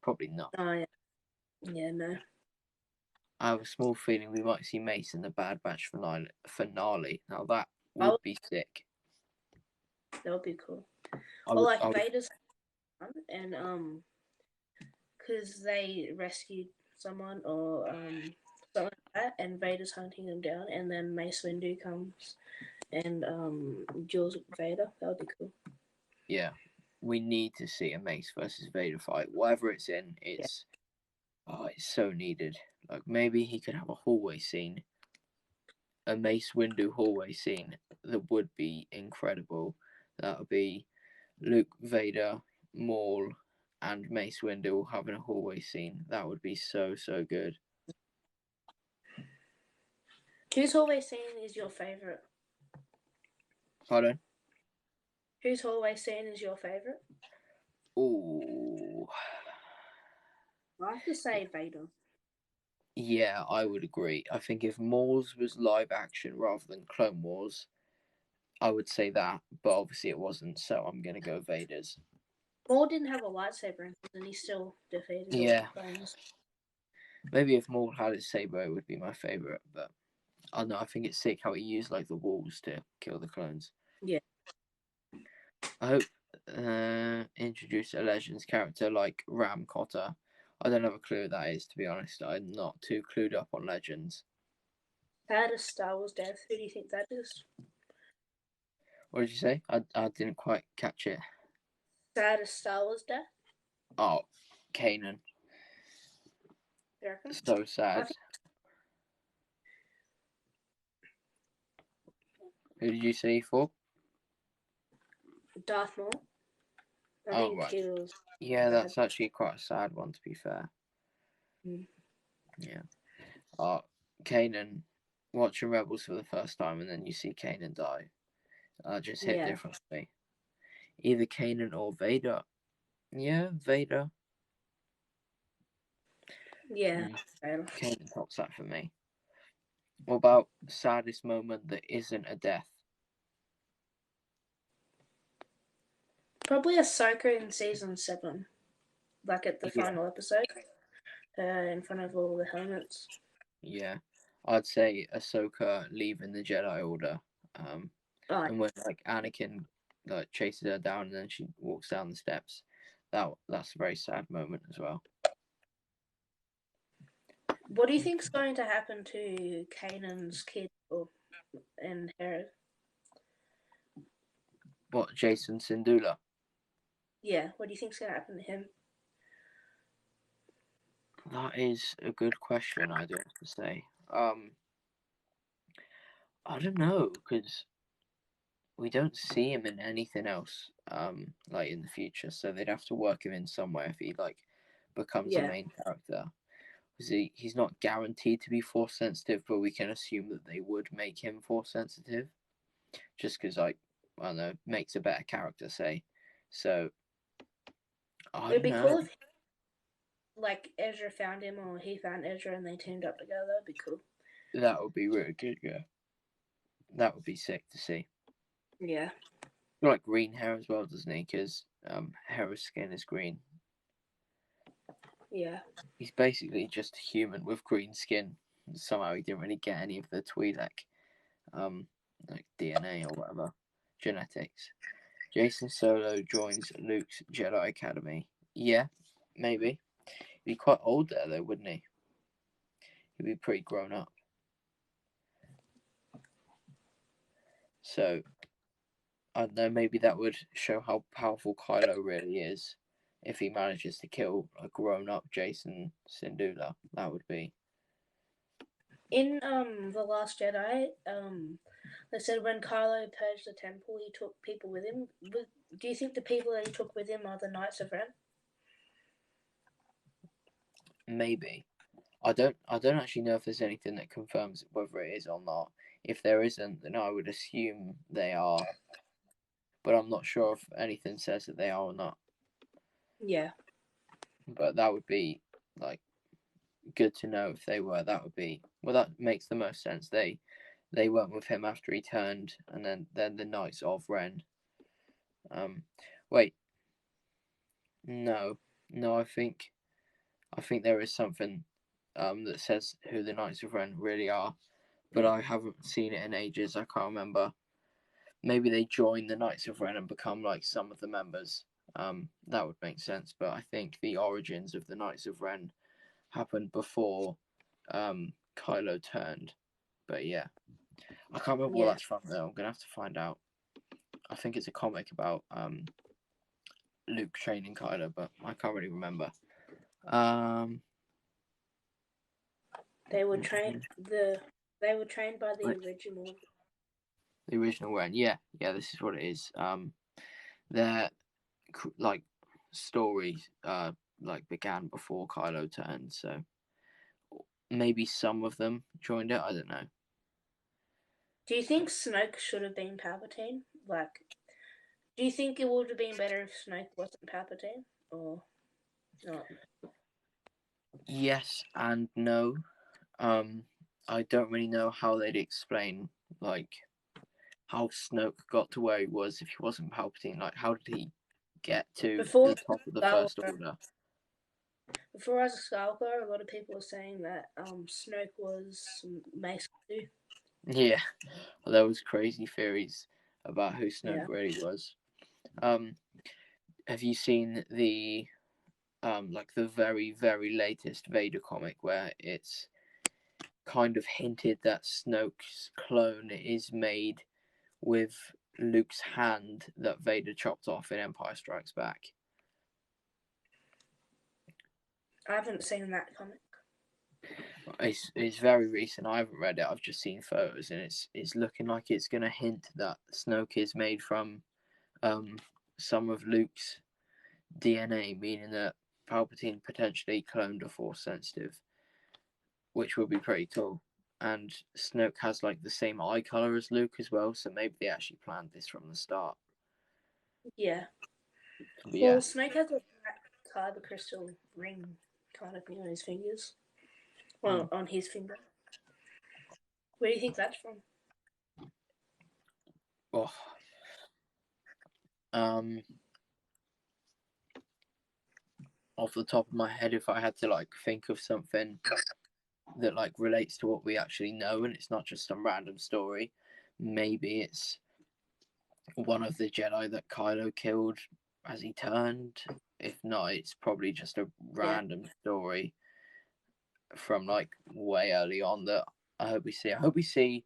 probably not. Oh, yeah. Yeah, no. I have a small feeling we might see Mace in the Bad Batch finale. Now that would be sick. That would be cool. Vader's and because they rescued someone or something like that, and Vader's hunting them down, and then Mace Windu comes and duels Vader. That would be cool. Yeah, we need to see a Mace versus Vader fight. Whatever it's in, it's so needed. Like maybe he could have a hallway scene, a Mace Windu hallway scene that would be incredible. That would be Luke, Vader, Maul, and Mace Windu having a hallway scene. That would be so good. Whose hallway scene is your favorite? Pardon? Whose hallway scene is your favorite? Ooh. I have to say Vader. Yeah, I would agree. I think if Maul's was live action rather than Clone Wars, I would say that, but obviously it wasn't, so I'm gonna go Vader's. Maul didn't have a lightsaber, and he still defeated all the clones. Maybe if Maul had his saber, it would be my favorite, but I don't know. I think it's sick how he used like the walls to kill the clones. Yeah. I hope introduce a Legends character like Ram Kotter. I don't have a clue what that is, to be honest. I'm not too clued up on Legends. Saddest Star Wars death. Who do you think that is? What did you say? I didn't quite catch it. Saddest Star Wars death? Oh, Kanan. You reckon? So sad. Who did you say for? Darth Maul. I think right. Yeah, that's actually quite a sad one, to be fair. Yeah. Kanan, watching Rebels for the first time, and then you see Kanan die. Just hit differently. Either Kanan or Vader. Yeah, Vader. Yeah. Kanan tops that for me. What about saddest moment that isn't a death? Probably Ahsoka in season 7, like at the Yeah, final episode, in front of all the helmets. yeah. I'd say Ahsoka leaving the Jedi Order, Oh, and when like Anakin like chases her down and then she walks down the steps. That's a very sad moment as well. what do you think's going to happen to Kanan's kid and Hera? What, Jason Syndulla? Yeah, what do you think's going to happen to him? That is a good question. I do have to say. I don't know because we don't see him in anything else. Like in the future, so they'd have to work him in somewhere if he like becomes a Yeah, main character. Because he's not guaranteed to be force sensitive, but we can assume that they would make him force sensitive, just because like I don't know, makes a better character, say. So I it'd don't be know. cool if like Ezra found him or he found Ezra and they teamed up together. That'd be cool. That would be really good. Yeah, that would be sick to see. Yeah, He like green hair as well, doesn't he? Because Hera's skin is green. yeah, He's basically just a human with green skin. Somehow he didn't really get any of the Twi'lek, um, like DNA or whatever, genetics. Jason Solo joins Luke's Jedi Academy. Yeah, maybe. He'd be quite old there though, wouldn't he? He'd be pretty grown up. So I don't know. Maybe that would show how powerful Kylo really is. If he manages to kill a grown-up Jason Syndulla, that would be. in the Last Jedi, they said when Kylo purged the temple, he took people with him. Do you think the people that he took with him are the Knights of Ren? Maybe. I don't actually know if there's anything that confirms whether it is or not. If there isn't, then I would assume they are, but I'm not sure if anything says that they are or not. Yeah, But that would be like good to know if they were. That would be well. That makes the most sense. They went with him after he turned, and then the Knights of Ren. Um, wait, no, no. I think there is something that says who the Knights of Ren really are, but I haven't seen it in ages. I can't remember. Maybe they join the Knights of Ren and become like some of the members. That would make sense. But I think the origins of the Knights of Ren happened before Kylo turned. But yeah, I can't remember what yeah. that's from though. I'm gonna have to find out. I think it's a comic about Luke training Kylo, but I can't really remember. Um, They were trained They were trained by the like original. the original Ren. Yeah, yeah. This is what it is. Their like stories like began before Kylo turned, so maybe some of them joined it. I don't know. Do you think Snoke should have been Palpatine? Like, do you think it would have been better if Snoke wasn't Palpatine, or not? Yes and no. Um, I don't really know how they'd explain like how Snoke got to where he was if he wasn't Palpatine. Like, how did he get to Before the top of the First Skywalker, Order? before Rise of Skywalker, a lot of people were saying that Snoke was Mace Windu. Yeah, well, there was crazy theories about who Snoke Yeah. really was. Um, have you seen the like the very very latest Vader comic where it's kind of hinted that Snoke's clone is made with Luke's hand that Vader chopped off in Empire Strikes Back? I haven't seen that comic. It's very recent. I haven't read it. I've just seen photos, and it's looking like it's going to hint that Snoke is made from um, some of Luke's DNA, meaning that Palpatine potentially cloned a Force sensitive, which would be pretty cool. And Snoke has like the same eye color as Luke as well, so maybe they actually planned this from the start. Yeah. But Well, yeah, Snake has a black kyber crystal ring kind of thing on his fingers. mm. Well, on his finger. Where do you think that's from? Oh, off the top of my head, if I had to like think of something that like relates to what we actually know, and it's not just some random story, maybe it's one of the Jedi that Kylo killed as he turned. If not, it's probably just a random story from like way early on that I hope we see. I hope we see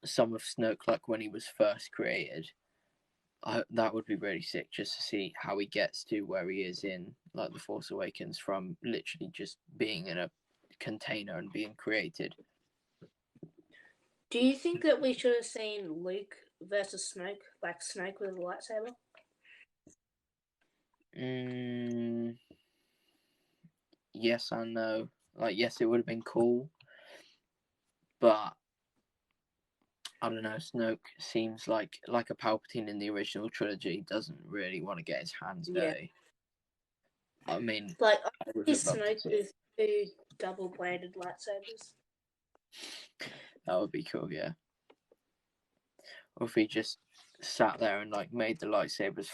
some of Snoke like when he was first created. That would be really sick just to see how he gets to where he is in like the Force Awakens from literally just being in a container and being created. Do you think that we should have seen Luke versus Snoke, like Snoke with a lightsaber? Yes and no. Like, yes, it would have been cool, but I don't know. Snoke seems like a Palpatine in the original trilogy doesn't really want to get his hands dirty. I mean, like I would I have loved Snoke to see. with 2 double-bladed lightsabers. That would be cool, yeah. Or if he just sat there and like made the lightsabers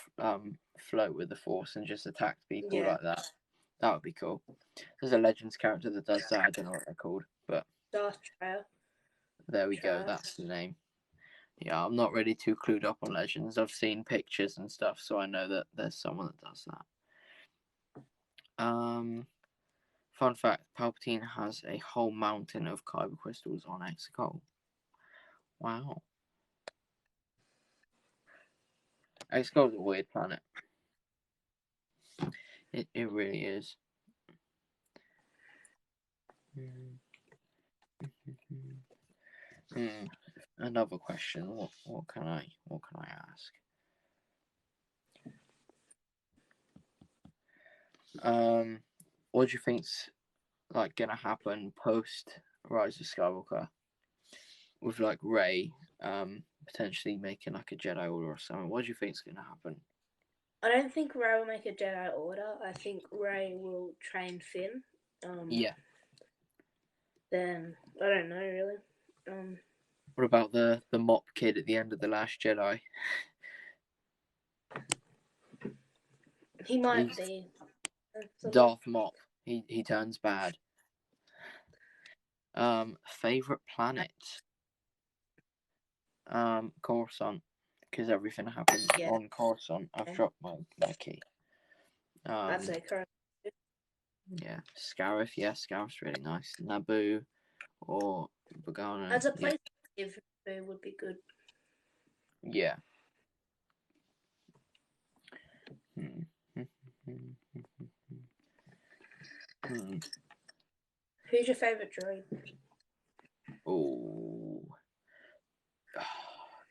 float with the Force and just attacked people like that. That would be cool. There's a Legends character that does that. I don't know what they're called, but Darth Trail. there we go. That's the name. Yeah, I'm not really too clued up on Legends. I've seen pictures and stuff, so I know that there's someone that does that. Fun fact: Palpatine has a whole mountain of kyber crystals on Exegol. Wow. Exegol's a weird planet. It really is. Another question. What can I ask? What do you think's like gonna happen post Rise of Skywalker with like Rey potentially making like a Jedi Order or something? What do you think's gonna happen? I don't think Rey will make a Jedi Order. I think Rey will train Finn. Yeah. Then I don't know really. What about the mop kid at the end of The Last Jedi? He might be Darth Mop. He turns bad. Favorite planet? Coruscant, because everything happens on Coruscant. I've dropped my key. I'd say correct. Yeah, Scarif. Yeah, Scarif's really nice. Naboo or Bogano. As a place to live, Naboo would be good. Yeah. Who's your favorite droid? Oh,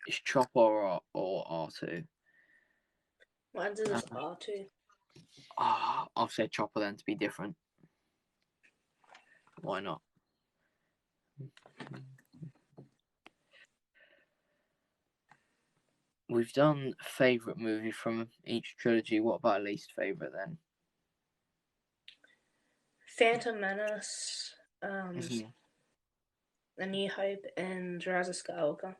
it's Chopper or R2. Mine's is R2. I'll say Chopper then to be different. Why not? We've done favourite movie from each trilogy. What about least favourite then? Phantom Menace, A New Hope, and Rise of Skywalker.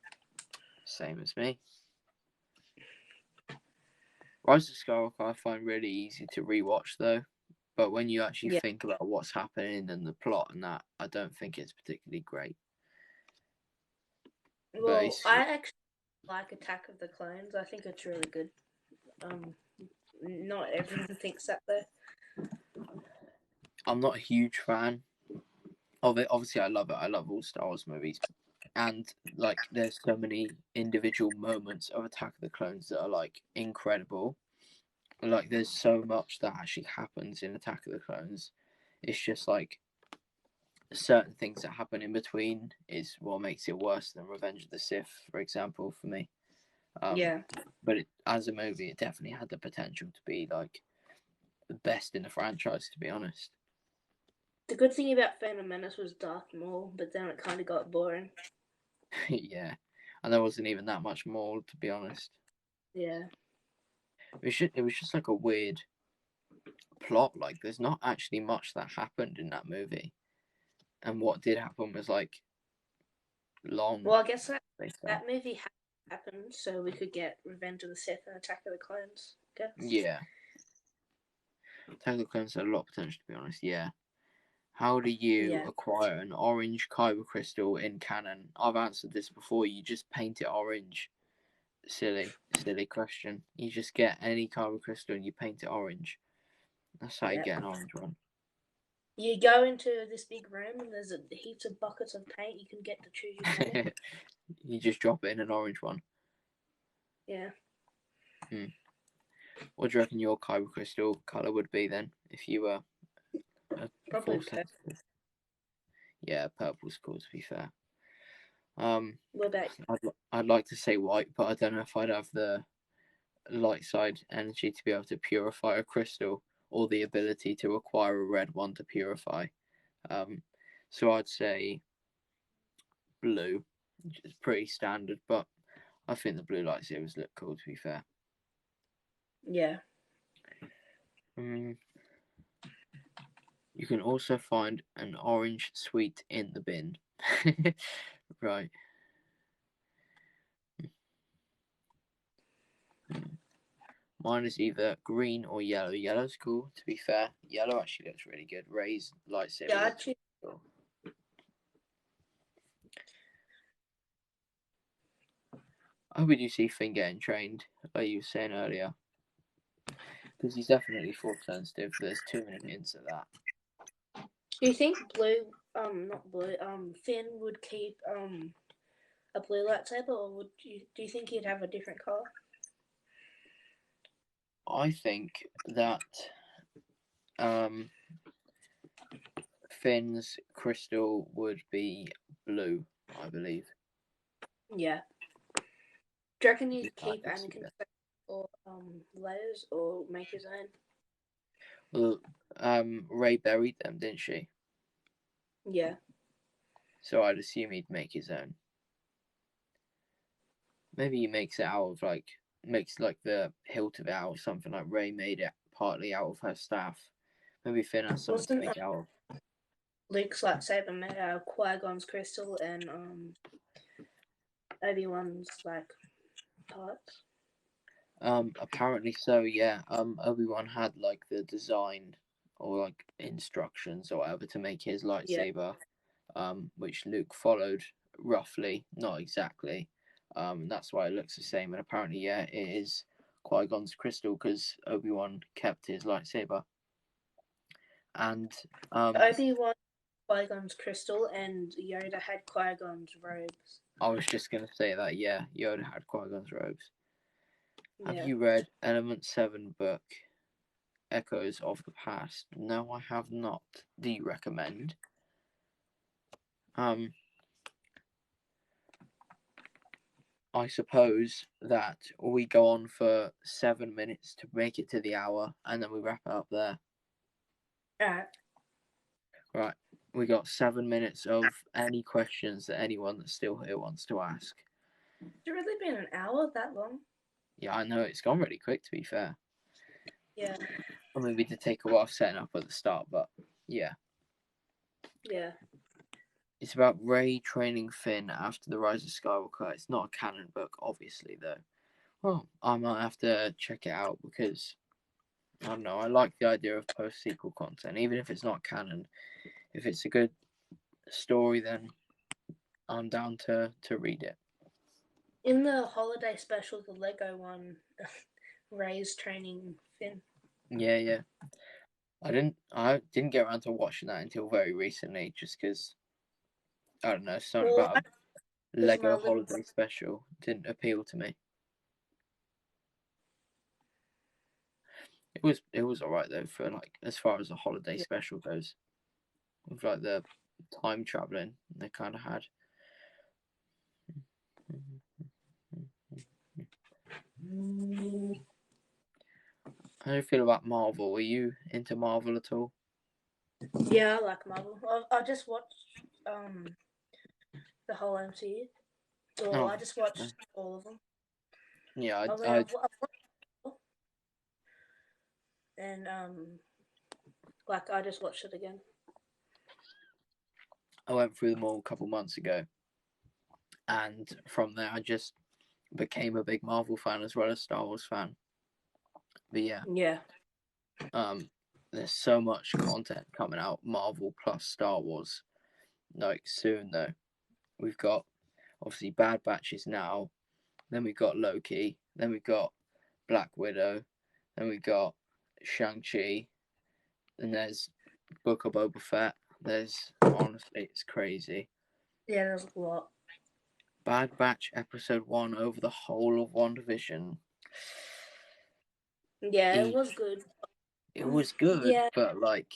Same as me. Rise of Skywalker I find really easy to rewatch though, but when you actually think about what's happening and the plot and that, I don't think it's particularly great. Well, I actually like Attack of the Clones. I think it's really good. Not everyone thinks that though. I'm not a huge fan of it. Obviously, I love it. I love all Star Wars movies, and like, there's so many individual moments of Attack of the Clones that are like incredible. Like, there's so much that actually happens in Attack of the Clones. It's just like certain things that happen in between is what makes it worse than Revenge of the Sith, for example, for me. But as a movie, it definitely had the potential to be like the best in the franchise, to be honest. The good thing about Phantom Menace was Darth Maul, but then it kind of got boring. Yeah, and there wasn't even that much more, to be honest. Yeah. It was just like a weird plot. Like, there's not actually much that happened in that movie. And what did happen was like long. Well, I guess They say. that movie happened, so we could get Revenge of the Sith and Attack of the Clones. I guess. Yeah. Attack of the Clones had a lot of potential, to be honest. Yeah. How do you Yeah. acquire an orange kyber crystal in canon? I've answered this before. You just paint it orange. Silly question. You just get any kyber crystal and you paint it orange. That's how you Yeah. get an orange one. You go into this big room and there's heaps of buckets of paint. You can get to choose your color. You just drop it in an orange one. Yeah. What do you reckon your kyber crystal color would be then if you were a Probably force sensitive? Yeah, purple's cool, to be fair. What about I'd like to say white, but I don't know if I'd have the light side energy to be able to purify a crystal or the ability to acquire a red one to purify. So I'd say blue, which is pretty standard, but I think the blue lightsabers look cool, to be fair. Yeah. You can also find an orange sweet in the bin. Right. Mine is either green or yellow. Yellow's cool, to be fair. Yellow actually looks really good. Rey's lightsaber Yeah, looks cool. I hope we do see Finn getting trained, like you were saying earlier. Because he's definitely force sensitive. There's too many hints of that. do you think not blue, Finn would keep a blue lightsaber, or do you think he'd have a different color? I think that Finn's crystal would be blue, I believe. Yeah. Do you reckon he'd keep Anakin's or Leia's, or make his own? Well, Rey buried them, didn't she? Yeah. So I'd assume he'd make his own. Maybe he makes it out of makes the hilt of it out or something, like Rey made it partly out of her staff. Maybe Finn has something to make it out of. Luke's lightsaber made out of Qui-Gon's crystal and Obi-Wan's parts. Apparently so, yeah. Obi-Wan had the design or instructions or whatever to make his lightsaber, which Luke followed roughly, not exactly. That's why it looks the same. And apparently, yeah, it is Qui-Gon's crystal because Obi-Wan kept his lightsaber. And Obi-Wan Qui-Gon's crystal and Yoda had Qui-Gon's robes. I was just gonna say that, yeah, Yoda had Qui-Gon's robes. Yeah. Have you read Element 7 book, Echoes of the Past? No, I have not. Do you recommend? I suppose that we go on for 7 minutes to make it to the hour, and then we wrap it up there. Right. We got 7 minutes of any questions that anyone that's still here wants to ask. Has it really been an hour that long? Yeah, I know, it's gone really quick, to be fair. Yeah. I mean, we did take a while setting up at the start, but yeah. Yeah. It's about Rey training Finn after the Rise of Skywalker. It's not a canon book, obviously, though. Well, I might have to check it out because, I don't know, I like the idea of post-sequel content, even if it's not canon. If it's a good story, then I'm down to read it. In the holiday special, the Lego one, Rey's training Finn. Yeah. I didn't get around to watching that until very recently, just because, I don't know, something about a Lego holiday special didn't appeal to me. It was alright though for as far as a holiday special goes. With the time traveling they kind of had. How do you feel about Marvel? Are you into Marvel at all? Yeah, I like Marvel. I just watched the whole MCU. I just watched all of them. Yeah, and I just watched it again. I went through them all a couple months ago. and from there I just became a big Marvel fan as well as Star Wars fan. But yeah, Yeah. there's so much content coming out, Marvel plus Star Wars. Like soon though, we've got obviously Bad Batches now, then we got Loki, then we got Black Widow, then we got Shang-Chi, and there's Book of Boba Fett. There's honestly, it's crazy. Yeah, there's a lot. Bad Batch episode 1 over the whole of WandaVision. Yeah, it was good. It was good, Yeah. but like,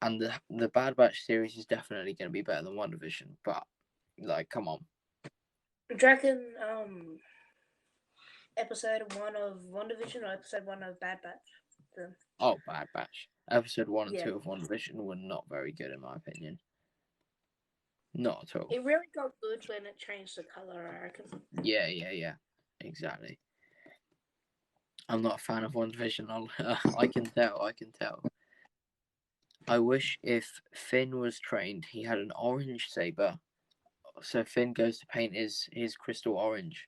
and the Bad Batch series is definitely going to be better than WandaVision. But like, come on. Do you reckon episode 1 of WandaVision or episode 1 of Bad Batch? Oh, Bad Batch. Episode 1 and Yeah. 2 of WandaVision were not very good in my opinion. Not at all. It really got good when it changed the color, I reckon. Yeah. Exactly. I'm not a fan of WandaVision. I can tell. I wish if Finn was trained, he had an orange saber. So Finn goes to paint his crystal orange.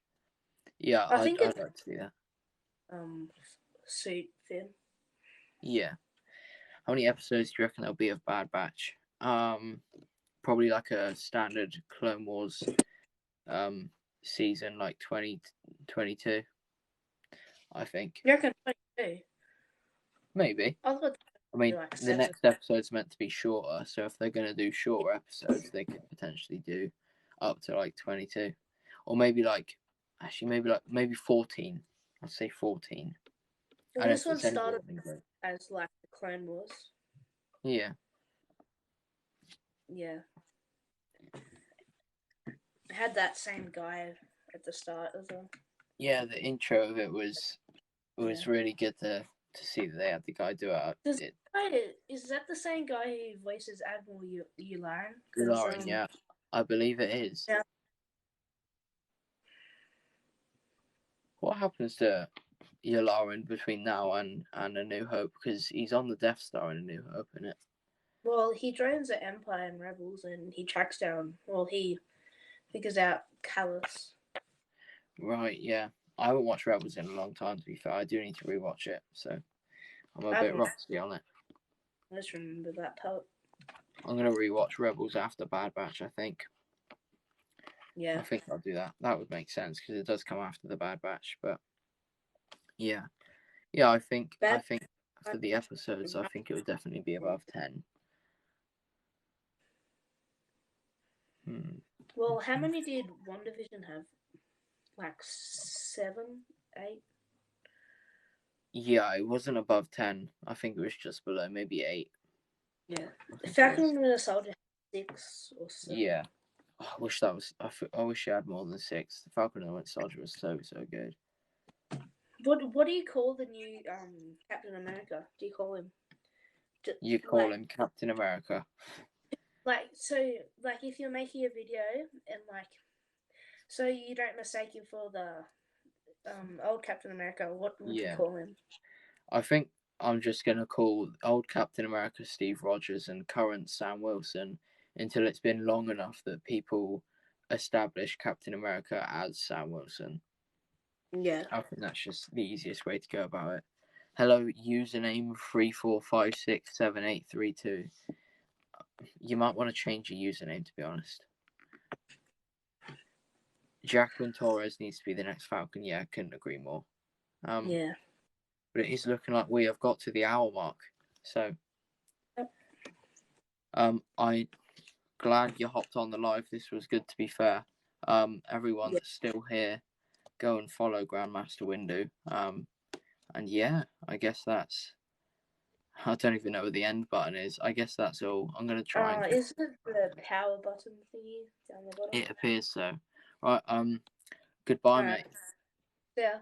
Yeah, I'd like to see that. Suit Finn. Yeah. How many episodes do you reckon there'll be of Bad Batch? Probably like a standard Clone Wars season, like 2022. I think. You reckon 22? Maybe. I mean, like the next episode's meant to be shorter, so if they're going to do shorter episodes, they could potentially do up to like 22. Or maybe maybe 14. I'd say 14. Well, this one started as like the Clone Wars. Yeah. Yeah. It had that same guy at the start as well. Yeah, the intro of it was really good to see that they had the guy do it. Is that the same guy who voices Admiral Yularen? Yularen, yeah. I believe it is. Yeah. What happens to Yularen between now and A New Hope? Because he's on the Death Star in A New Hope, isn't it? Well, he joins the Empire and Rebels, and he tracks down. Well, he figures out Callus. Right. Yeah. I haven't watched Rebels in a long time. To be fair, I do need to rewatch it, so I'm a bit rusty on it. I just remember that part. I'm gonna rewatch Rebels after Bad Batch. I think. Yeah. I think I'll do that. That would make sense because it does come after the Bad Batch. But yeah. I think for the episodes, I think it would definitely be above 10. Well, how many did WandaVision have? Like 7, 8? Yeah, it wasn't above 10. I think it was just below, maybe 8. Yeah. Falcon and Winter Soldier had 6 or 7. Yeah. I wish that was. I wish it had more than 6. The Falcon and the Winter Soldier was so good. What do you call the new Captain America? Do you call him? You call him Captain America. If you're making a video and so you don't mistake him for the old Captain America, what would you call him? I think I'm just gonna call old Captain America Steve Rogers and current Sam Wilson until it's been long enough that people establish Captain America as Sam Wilson. Yeah. I think that's just the easiest way to go about it. Hello, username 34567832. You might want to change your username, to be honest. Jacqueline Torres needs to be the next Falcon. Yeah, I couldn't agree more. Yeah. But it is looking like we have got to the hour mark. So, I'm glad you hopped on the live. This was good, to be fair. Everyone that's still here, go and follow Grandmaster Windu. And yeah, I guess that's. I don't even know what the end button is. I guess that's all. I'm gonna try. Is it the power button thingy down the bottom? It appears so. Right. Goodbye, mate. Yeah.